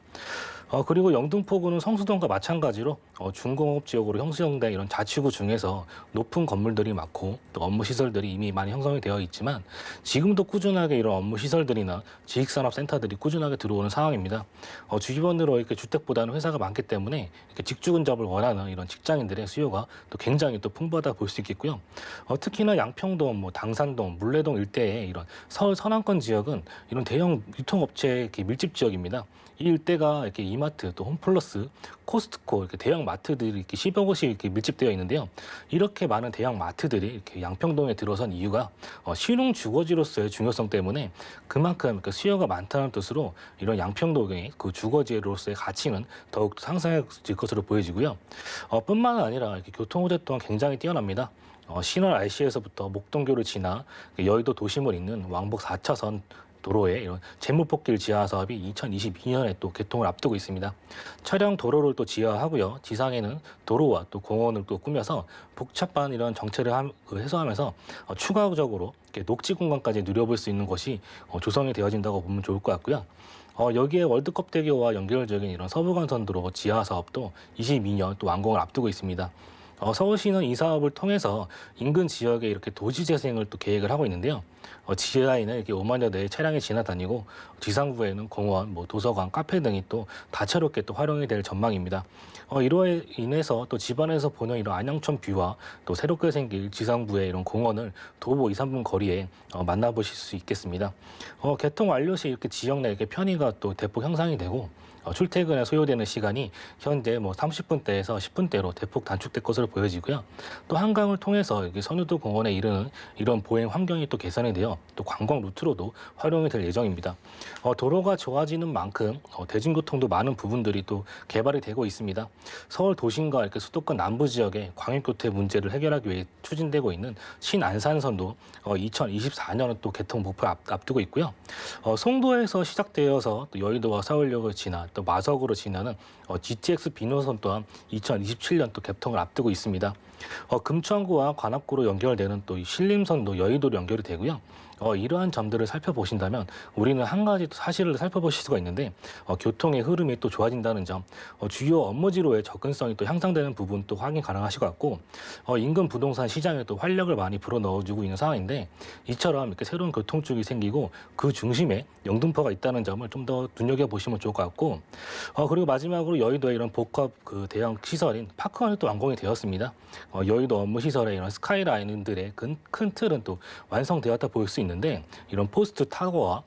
그리고 영등포구는 성수동과 마찬가지로 중공업 지역으로 형성된 이런 자치구 중에서 높은 건물들이 많고 또 업무 시설들이 이미 많이 형성이 되어 있지만 지금도 꾸준하게 이런 업무 시설들이나 주식산업센터들이 꾸준하게 들어오는 상황입니다. 주변으로 이렇게 주택보다는 회사가 많기 때문에 이렇게 직주 근접을 원하는 이런 직장인들의 수요가 또 굉장히 또 풍부하다 볼 수 있겠고요. 특히나 양평동, 당산동, 물레동 일대의 이런 서울 서남권 지역은 이런 대형 유통업체 이렇게 밀집 지역입니다. 이 일대가 이렇게 이마트, 또 홈플러스, 코스트코 이렇게 대형 마트들이 이렇게 10여 곳이 이렇게 밀집되어 있는데요. 이렇게 많은 대형 마트들이 이렇게 양평동에 들어선 이유가 신흥 주거지로서의 중요성 때문에 그만큼 수요가 많다는 뜻으로 이런 양평동의 그 주거지로서의 가치는 더욱 상승해질 것으로 보여지고요. 뿐만 아니라 이렇게 교통 호재 또한 굉장히 뛰어납니다. 신월 IC에서부터 목동교를 지나 여의도 도심을 잇는 왕복 4차선 도로에 이런 재무폭길 지하 사업이 2022년에 또 개통을 앞두고 있습니다. 차량 도로를 또 지하하고요. 지상에는 도로와 또 공원을 또 꾸며서 복잡한 이런 정체를 해소하면서 추가적으로 이렇게 녹지 공간까지 누려볼 수 있는 것이 조성이 되어진다고 보면 좋을 것 같고요. 여기에 월드컵 대교와 연결적인 이런 서부간선도로 지하 사업도 22년 또 완공을 앞두고 있습니다. 서울시는 이 사업을 통해서 인근 지역에 이렇게 도시 재생을 또 계획을 하고 있는데요. 지하에는 이렇게 5만여 대의 차량이 지나다니고 지상부에는 공원, 도서관, 카페 등이 또 다채롭게 또 활용이 될 전망입니다. 이로 인해서 또 집안에서 보는 이런 안양천 뷰와 또 새롭게 생길 지상부의 이런 공원을 도보 2, 3분 거리에 만나보실 수 있겠습니다. 개통 완료 시 이렇게 지역 내 이렇게 편의가 또 대폭 향상이 되고 출퇴근에 소요되는 시간이 현재 30분대에서 10분대로 대폭 단축될 것으로 보여지고요. 또 한강을 통해서 선유도 공원에 이르는 이런 보행 환경이 또 개선이 되어 또 관광 루트로도 활용이 될 예정입니다. 도로가 좋아지는 만큼 대중교통도 많은 부분들이 또 개발이 되고 있습니다. 서울 도심과 이렇게 수도권 남부 지역의 광역교통 문제를 해결하기 위해 추진되고 있는 신안산선도 2024년은 또 개통 목표 앞두고 있고요. 송도에서 시작되어서 또 여의도와 서울역을 지나 또 마석으로 지나는 GTX 비노선 또한 2027년 또 개통을 앞두고 있습니다. 금천구와 관악구로 연결되는 또 신림선도 여의도로 연결이 되고요. 이러한 점들을 살펴보신다면 우리는 한 가지 사실을 살펴보실 수가 있는데 교통의 흐름이 또 좋아진다는 점, 주요 업무지로의 접근성이 또 향상되는 부분 또 확인 가능하실 것 같고 인근 부동산 시장에 또 활력을 많이 불어넣어주고 있는 상황인데 이처럼 이렇게 새로운 교통축이 생기고 그 중심에 영등포가 있다는 점을 좀 더 눈여겨보시면 좋을 것 같고 그리고 마지막으로 여의도의 이런 복합 그 대형 시설인 파크원이 또 완공이 되었습니다. 여의도 업무 시설의 이런 스카이라인들의 큰 틀은 또 완성되었다 볼 수 있는데 이런 포스트 타워와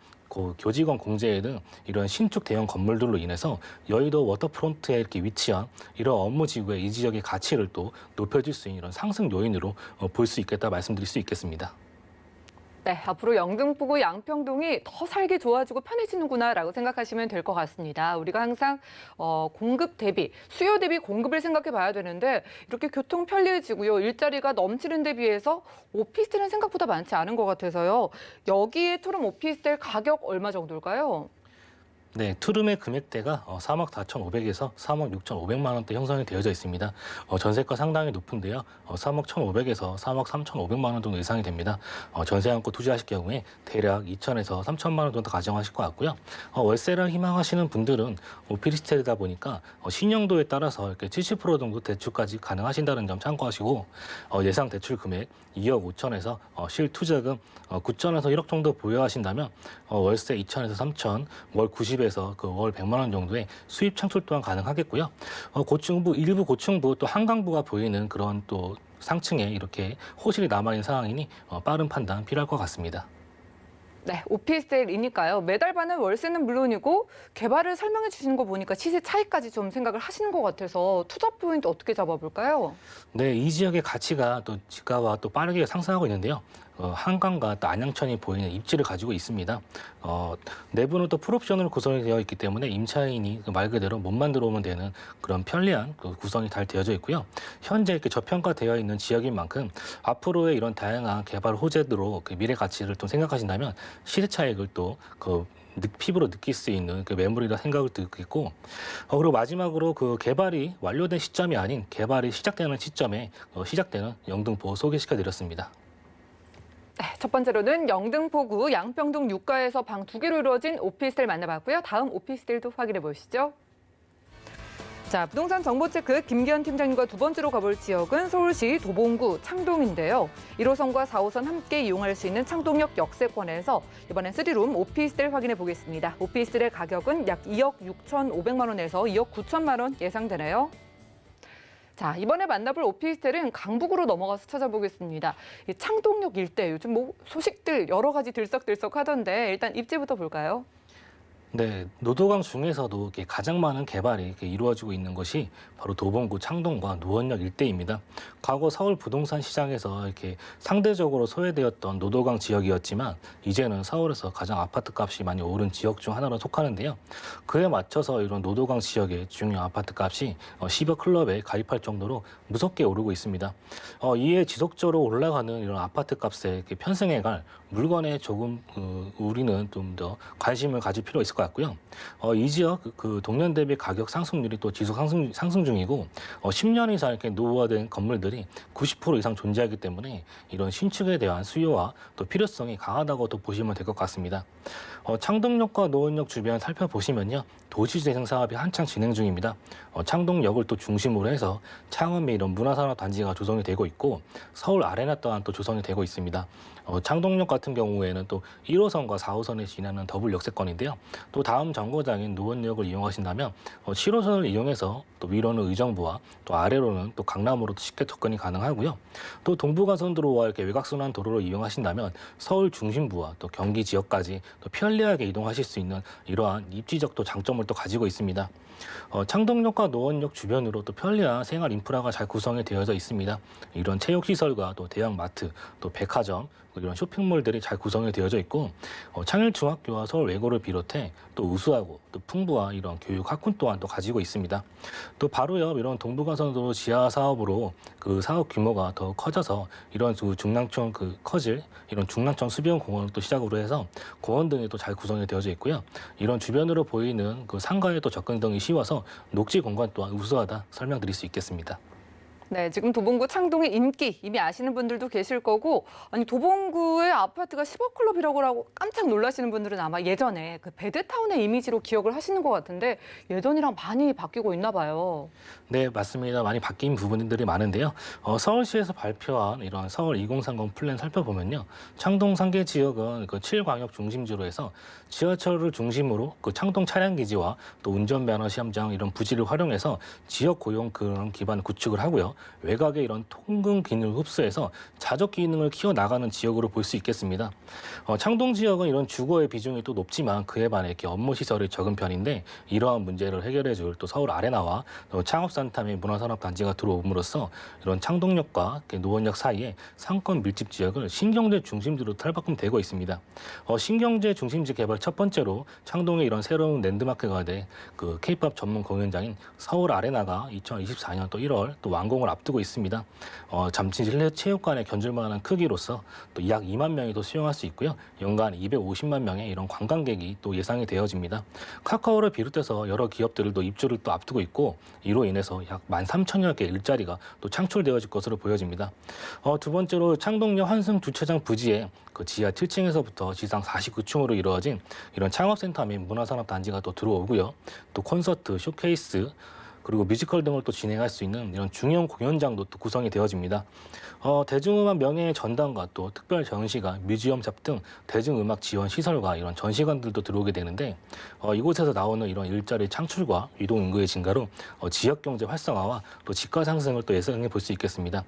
교직원 공제 등 이런 신축 대형 건물들로 인해서 여의도 워터프론트에 이렇게 위치한 이런 업무 지구의 이 지역의 가치를 또 높여줄 수 있는 이런 상승 요인으로 볼 수 있겠다 말씀드릴 수 있겠습니다. 네, 앞으로 영등포구 양평동이 더 살기 좋아지고 편해지는구나라고 생각하시면 될 것 같습니다. 우리가 항상 공급 대비, 수요 대비 공급을 생각해 봐야 되는데 이렇게 교통 편리해지고요. 일자리가 넘치는 데 비해서 오피스텔은 생각보다 많지 않은 것 같아서요. 여기에 투룸 오피스텔 가격 얼마 정도일까요? 네, 투룸의 금액대가 3억 4,500에서 3억 6,500만 원대 형성이 되어져 있습니다. 전세가 상당히 높은데요. 3억 1,500에서 3억 3,500만 원 정도 예상이 됩니다. 전세 안고 투자하실 경우에 대략 2천에서 3천만 원 정도 가정하실 것 같고요. 월세를 희망하시는 분들은 오피스텔이다 보니까 신용도에 따라서 이렇게 70% 정도 대출까지 가능하신다는 점 참고하시고 예상 대출 금액 2억 5천에서 실투자금 9천에서 1억 정도 보유하신다면 월세 2천에서 3천, 월 90에서 월 100만 원 정도의 수입 창출 또한 가능하겠고요. 고층부, 일부 고층부 또 한강부가 보이는 그런 또 상층에 이렇게 호실이 남아있는 상황이니 빠른 판단 필요할 것 같습니다. 네, 오피스텔이니까요. 매달 받는 월세는 물론이고 개발을 설명해 주시는 거 보니까 시세 차이까지 좀 생각을 하시는 것 같아서 투자 포인트 어떻게 잡아볼까요? 네, 이 지역의 가치가 또 지가와 또 빠르게 상승하고 있는데요. 한강과 또 안양천이 보이는 입지를 가지고 있습니다. 내부는 또 풀옵션으로 구성이 되어 있기 때문에 임차인이 말 그대로 몸만 들어오면 되는 그런 편리한 구성이 잘 되어져 있고요. 현재 이렇게 저평가되어 있는 지역인 만큼 앞으로의 이런 다양한 개발 호재로 미래 가치를 좀 생각하신다면 시세 차익을 또 피부로 느낄 수 있는 매물이라 생각을 듣고 있고 그리고 마지막으로 개발이 완료된 시점이 아닌 개발이 시작되는 시점에 시작되는 영등포 소개시켜드렸습니다. 네, 첫 번째로는 영등포구 양평동 유가에서 방 2개로 이루어진 오피스텔 만나봤고요. 다음 오피스텔도 확인해 보시죠. 자, 부동산 정보체크 김기현 팀장님과 두 번째로 가볼 지역은 서울시 도봉구 창동인데요. 1호선과 4호선 함께 이용할 수 있는 창동역 역세권에서 이번엔 3룸 오피스텔 확인해 보겠습니다. 오피스텔의 가격은 약 2억 6,500만 원에서 2억 9천만 원 예상되네요. 자, 이번에 만나볼 오피스텔은 강북으로 넘어가서 찾아보겠습니다. 이 창동역 일대 요즘 뭐 소식들 여러 가지 들썩들썩 하던데 일단 입지부터 볼까요? 네, 노도강 중에서도 이렇게 가장 많은 개발이 이렇게 이루어지고 있는 것이 바로 도봉구 창동과 노원역 일대입니다. 과거 서울 부동산 시장에서 이렇게 상대적으로 소외되었던 노도강 지역이었지만 이제는 서울에서 가장 아파트 값이 많이 오른 지역 중 하나로 속하는데요. 그에 맞춰서 이런 노도강 지역의 중요 아파트 값이 10여 클럽에 가입할 정도로 무섭게 오르고 있습니다. 이에 지속적으로 올라가는 이런 아파트 값에 편승해갈 물건에 조금 우리는 좀 더 관심을 가질 필요가 있을 것 같고요. 이 지역 그 동년 대비 가격 상승률이 또 지속 상승 중이고 10년 이상 이렇게 노후화된 건물들이 90% 이상 존재하기 때문에 이런 신축에 대한 수요와 또 필요성이 강하다고도 보시면 될 것 같습니다. 창동역과 노원역 주변 살펴보시면요. 도시재생 사업이 한창 진행 중입니다. 창동역을 또 중심으로 해서 창원 및 이런 문화산업 단지가 조성이 되고 있고 서울 아레나 또한 또 조성이 되고 있습니다. 창동역 같은 경우에는 또 1호선과 4호선에 지나는 더블 역세권인데요. 또 다음 정거장인 노원역을 이용하신다면 7호선을 이용해서 또 위로는 의정부와 또 아래로는 또 강남으로도 쉽게 접근이 가능하고요. 또 동부가선도로와 이렇게 외곽순환 도로를 이용하신다면 서울 중심부와 또 경기 지역까지 또 편리하게 이동하실 수 있는 이러한 입지적 또 장점을 또 가지고 있습니다. 창동역과 노원역 주변으로 또 편리한 생활 인프라가 잘 구성이 되어져 있습니다. 이런 체육시설과 또 대형마트, 또 백화점, 이런 쇼핑몰들이 잘 구성이 되어져 있고 창일중학교와 서울외고를 비롯해 또 우수하고 또 풍부한 이런 교육 학군 또한 또 가지고 있습니다. 또 바로 옆 이런 동부가선도로 지하 사업으로 그 사업 규모가 더 커져서 이런 중랑천 커질 이런 중랑천 수변공원을 또 시작으로 해서 공원 등이 또 잘 구성이 되어져 있고요. 이런 주변으로 보이는 그 상가에 또 접근 등이 쉬워서 녹지 공간 또한 우수하다 설명드릴 수 있겠습니다. 네, 지금 도봉구 창동의 인기 이미 아시는 분들도 계실 거고, 아니 도봉구의 아파트가 10억 클럽이라고 깜짝 놀라시는 분들은 아마 예전에 그 베드타운의 이미지로 기억을 하시는 것 같은데 예전이랑 많이 바뀌고 있나 봐요. 네, 맞습니다. 많이 바뀐 부분들이 많은데요. 서울시에서 발표한 이런 서울 2030 플랜 살펴보면요. 창동 상계 지역은 그 7광역 중심지로 해서 지하철을 중심으로 그 창동 차량기지와 또 운전면허 시험장 이런 부지를 활용해서 지역 고용 그런 기반을 구축을 하고요. 외곽의 이런 통근 기능을 흡수해서 자적 기능을 키워나가는 지역으로 볼 수 있겠습니다. 창동 지역은 이런 주거의 비중이 또 높지만 그에 반해 이렇게 업무 시설이 적은 편인데 이러한 문제를 해결해줄 또 서울 아레나와 또 창업산타 및 문화산업 단지가 들어옴으로써 이런 창동역과 노원역 사이에 상권 밀집 지역을 신경제 중심지로 탈바꿈되고 있습니다. 신경제 중심지 개발 첫 번째로 창동에 이런 새로운 랜드마크가 돼 그 K-팝 전문 공연장인 서울 아레나가 2024년 또 1월 또 완공을 앞두고 있습니다. 잠실 실내 체육관에 견줄만한 크기로서 또 약 2만 명이 또 수용할 수 있고요. 연간 250만 명의 이런 관광객이 또 예상이 되어집니다. 카카오를 비롯해서 여러 기업들을 또 입주를 또 앞두고 있고 이로 인해서 약 13,000여 개 일자리가 또 창출되어질 것으로 보여집니다. 두 번째로 창동역 환승 주차장 부지에 그 지하 7층에서부터 지상 49층으로 이루어진 이런 창업센터 및 문화산업 단지가 또 들어오고요. 또 콘서트, 쇼케이스 그리고 뮤지컬 등을 또 진행할 수 있는 이런 중형 공연장도 또 구성이 되어집니다. 대중음악 명예의 전당과 또 특별 전시관, 뮤지엄샵 등 대중음악 지원 시설과 이런 전시관들도 들어오게 되는데 이곳에서 나오는 이런 일자리 창출과 유동 인구의 증가로 지역 경제 활성화와 또 집가 상승을 또 예상해 볼 수 있겠습니다.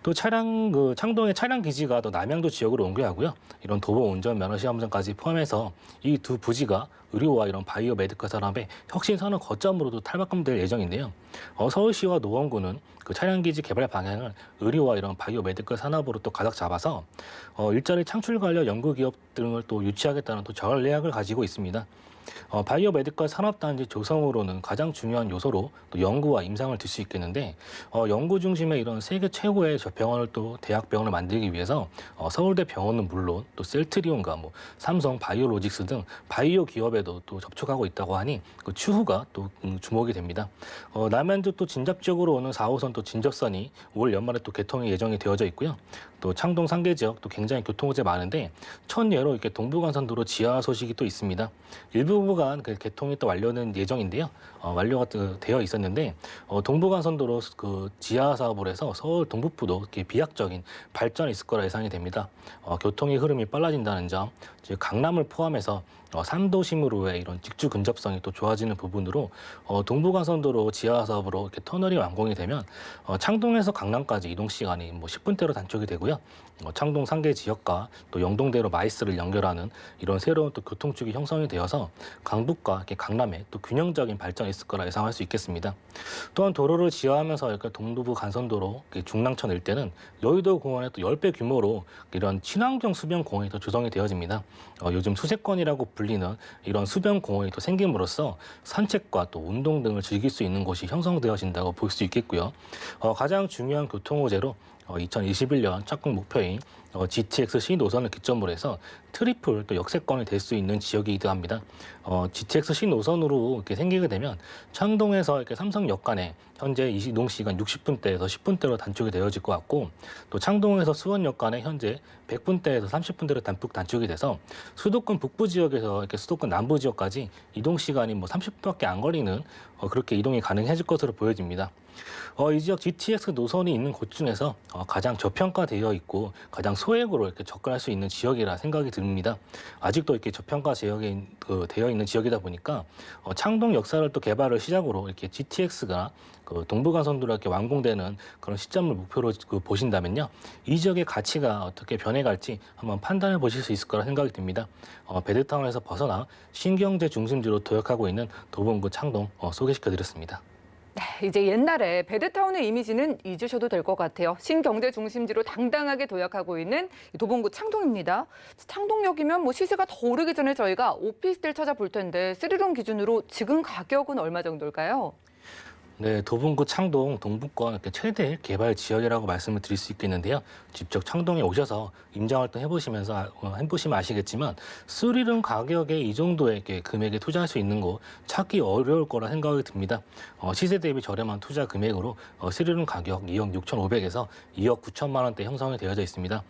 또 창동의 차량 기지가 또 남양주 지역으로 옮겨가고요. 이런 도보 운전 면허 시험장까지 포함해서 이 두 부지가 의료와 이런 바이오 메디컬 산업의 혁신 산업 거점으로도 탈바꿈될 예정인데요. 서울시와 노원구는 그 차량기지 개발 방향을 의료와 이런 바이오 메디컬 산업으로 또 가닥 잡아서 일자리 창출 관련 연구 기업 등을 또 유치하겠다는 또 전략을 가지고 있습니다. 바이오 메디컬 산업단지 조성으로는 가장 중요한 요소로 또 연구와 임상을 들 수 있겠는데 연구 중심의 이런 세계 최고의 병원을 또 대학병원을 만들기 위해서 서울대 병원은 물론 또 셀트리온과 뭐 삼성 바이오로직스 등 바이오 기업에도 또 접촉하고 있다고 하니 그 추후가 또 주목이 됩니다. 남양주 또 진접적으로 오는 4호선 또 진접선이 올 연말에 또 개통이 예정이 되어져 있고요. 또 창동 상계 지역 또 굉장히 교통호재 많은데 천예로 이렇게 동부간선도로 지하 소식이 또 있습니다. 일부 구간 그 개통이 또 완료는 예정인데요. 완료가 되어 있었는데 동부간선도로 그 지하 사업을 해서 서울 동북부도 이렇게 비약적인 발전이 있을 거라 예상이 됩니다. 교통의 흐름이 빨라진다는 점, 즉 강남을 포함해서 삼도심으로의 이런 직주 근접성이 또 좋아지는 부분으로 동부간선도로 지하 사업으로 이렇게 터널이 완공이 되면 창동에서 강남까지 이동 시간이 뭐 10분대로 단축이 되고요. 창동 상계 지역과 또 영동대로 마이스를 연결하는 이런 새로운 또 교통축이 형성이 되어서 강북과 이렇게 강남에 또 균형적인 발전이 있을 거라 예상할 수 있겠습니다. 또한 도로를 지하하면서 이렇게 동부부 간선도로 중랑천 일대는 여의도 공원의 또 10배 규모로 이런 친환경 수변 공원이 또 조성이 되어집니다. 요즘 수세권이라고 불리는 이런 수변 공원이 또 생김으로써 산책과 또 운동 등을 즐길 수 있는 곳이 형성되어진다고 볼 수 있겠고요. 가장 중요한 교통호재로 2021년 착공 목표인 GTX 신노선을 기점으로 해서 트리플 또 역세권이 될 수 있는 지역이기도 합니다. GTX 신노선으로 이렇게 생기게 되면 창동에서 이렇게 삼성역 간에 현재 이동 시간 60분대에서 10분대로 단축이 되어질 것 같고, 또 창동에서 수원역 간에 현재 100분대에서 30분대로 단축이 돼서 수도권 북부 지역에서 이렇게 수도권 남부 지역까지 이동 시간이 뭐 30분밖에 안 걸리는 그렇게 이동이 가능해질 것으로 보여집니다. 이 지역 GTX 노선이 있는 곳 중에서 가장 저평가되어 있고 가장 소액으로 이렇게 접근할 수 있는 지역이라 생각이 듭니다. 아직도 이렇게 저평가 지역에 되어 있는 지역이다 보니까 창동 역사를 또 개발을 시작으로 이렇게 GTX가 동부간선도로 이렇게 완공되는 그런 시점을 목표로 보신다면요, 이 지역의 가치가 어떻게 변해갈지 한번 판단해 보실 수 있을 거라 생각이 듭니다. 베드타운에서 벗어나 신경제 중심지로 도약하고 있는 도봉구 창동 소개시켜드렸습니다. 네, 이제 옛날에 베드타운의 이미지는 잊으셔도 될 것 같아요. 신경제 중심지로 당당하게 도약하고 있는 도봉구 창동입니다. 창동역이면 뭐 시세가 더 오르기 전에 저희가 오피스텔 찾아볼 텐데 스리룸 기준으로 지금 가격은 얼마 정도일까요? 네, 도봉구 창동 동부권 이렇게 최대 개발 지역이라고 말씀을 드릴 수 있겠는데요. 직접 창동에 오셔서 임장활동 해보시면 아시겠지만 스리룸 가격에 이 정도의 이렇게 금액에 투자할 수 있는 곳 찾기 어려울 거라 생각이 듭니다. 시세 대비 저렴한 투자 금액으로 스리룸 가격 2억 6,500에서 2억 9천만 원대 형성이 되어져 있습니다.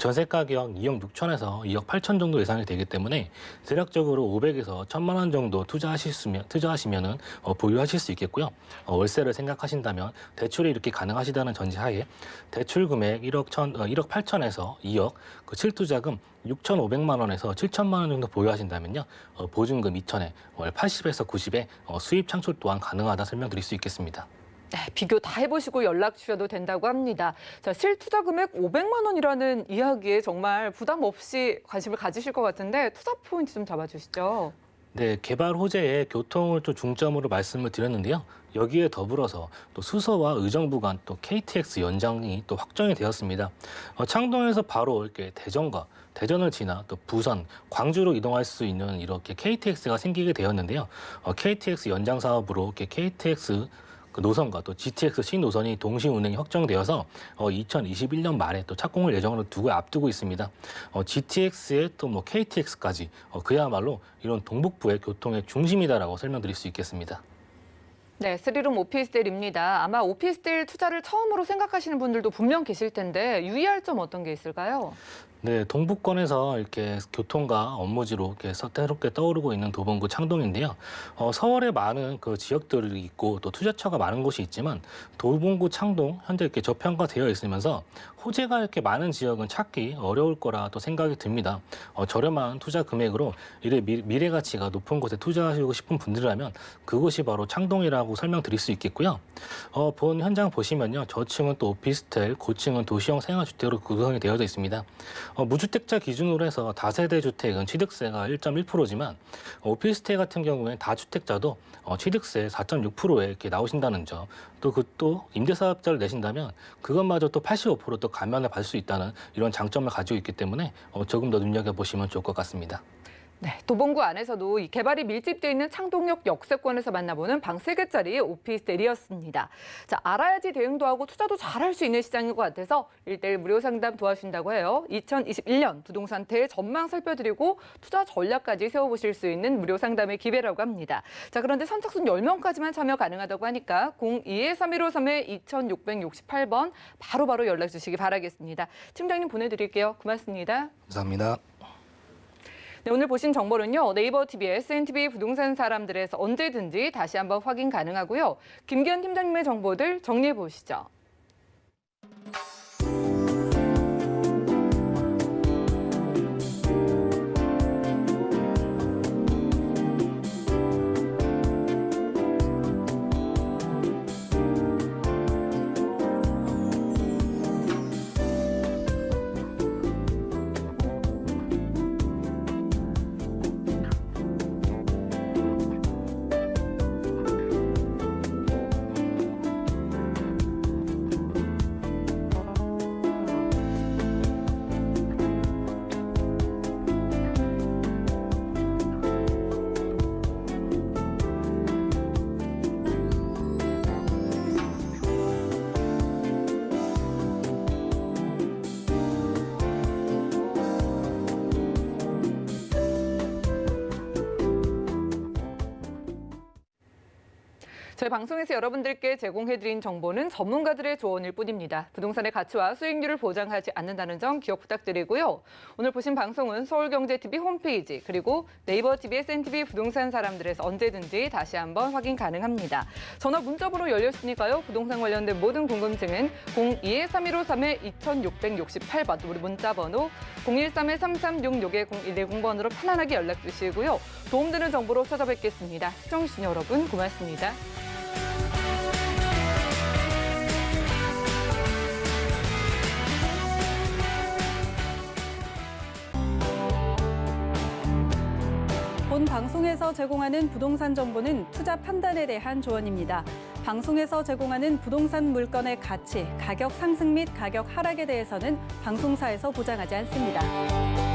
전세 가격 2억 6천에서 2억 8천 정도 예상이 되기 때문에 대략적으로 500에서 1,000만 원 정도 투자하시면은 보유하실 수 있겠고요. 월세를 생각하신다면 대출이 이렇게 가능하시다는 전제하에 대출 금액 1억 8천에서 2억, 그 실투자금 6,500만 원에서 7천만 원 정도 보유하신다면요, 보증금 2천에 월 80에서 90에 수입 창출 또한 가능하다 설명드릴 수 있겠습니다. 네, 비교 다 해보시고 연락 주셔도 된다고 합니다. 자, 실투자 금액 500만 원이라는 이야기에 정말 부담 없이 관심을 가지실 것 같은데 투자 포인트 좀 잡아주시죠. 네, 개발 호재에 교통을 또 중점으로 말씀을 드렸는데요. 여기에 더불어서 또 수서와 의정부 간 또 KTX 연장이 또 확정이 되었습니다. 창동에서 바로 이렇게 대전을 지나 또 부산, 광주로 이동할 수 있는 이렇게 KTX가 생기게 되었는데요. KTX 연장 사업으로 이렇게 KTX 노선과 또 GTX 신노선이 동시 운행이 확정되어서 2021년 말에 또 착공을 예정으로 앞두고 있습니다. GTX에 또 뭐 KTX까지 그야말로 이런 동북부의 교통의 중심이다라고 설명드릴 수 있겠습니다. 네, 스리룸 오피스텔입니다. 아마 오피스텔 투자를 처음으로 생각하시는 분들도 분명 계실 텐데 유의할 점 어떤 게 있을까요? 네, 동부권에서 이렇게 교통과 업무지로 이렇게 새롭게 떠오르고 있는 도봉구 창동인데요. 서울에 많은 그 지역들이 있고 또 투자처가 많은 곳이 있지만 도봉구 창동 현재 이렇게 저평가되어 있으면서 호재가 이렇게 많은 지역은 찾기 어려울 거라 또 생각이 듭니다. 저렴한 투자 금액으로 미래 가치가 높은 곳에 투자하시고 싶은 분들이라면 그곳이 바로 창동이라고 설명드릴 수 있겠고요. 본 현장 보시면요, 저층은 또 오피스텔, 고층은 도시형 생활주택으로 구성이 되어져 있습니다. 무주택자 기준으로 해서 다세대 주택은 취득세가 1.1%지만 오피스텔 같은 경우에는 다주택자도 취득세 4.6%에 이렇게 나오신다는 점, 또 임대사업자를 내신다면 그것마저 또 85% 감면을 받을 수 있다는 이런 장점을 가지고 있기 때문에 조금 더 눈여겨보시면 좋을 것 같습니다. 네, 도봉구 안에서도 이 개발이 밀집되어 있는 창동역 역세권에서 만나보는 방 3개짜리 오피스텔이었습니다. 자, 알아야지 대응도 하고 투자도 잘할 수 있는 시장인 것 같아서 1:1 무료 상담 도와주신다고 해요. 2021년 부동산 대전망 살펴드리고 투자 전략까지 세워보실 수 있는 무료 상담의 기회라고 합니다. 자, 그런데 선착순 10명까지만 참여 가능하다고 하니까 02-3153-2668번 바로바로 연락 주시기 바라겠습니다. 팀장님 보내드릴게요. 고맙습니다. 감사합니다. 네, 오늘 보신 정보는요. 네이버 TV, SNTV 부동산 사람들에서 언제든지 다시 한번 확인 가능하고요. 김기현 팀장님의 정보들 정리해 보시죠. 저희 방송에서 여러분들께 제공해드린 정보는 전문가들의 조언일 뿐입니다. 부동산의 가치와 수익률을 보장하지 않는다는 점 기억 부탁드리고요. 오늘 보신 방송은 서울경제TV 홈페이지 그리고 네이버 TV, SNTV 부동산 사람들에서 언제든지 다시 한번 확인 가능합니다. 전화 문자번호 열렸으니까요. 부동산 관련된 모든 궁금증은 02-3153-2668번 우리 문자번호 013-3366-0110번으로 편안하게 연락 주시고요. 도움되는 정보로 찾아뵙겠습니다. 시청해주신 여러분 고맙습니다. 본 방송에서 제공하는 부동산 정보는 투자 판단에 대한 조언입니다. 방송에서 제공하는 부동산 물건의 가치, 가격 상승 및 가격 하락에 대해서는 방송사에서 보장하지 않습니다.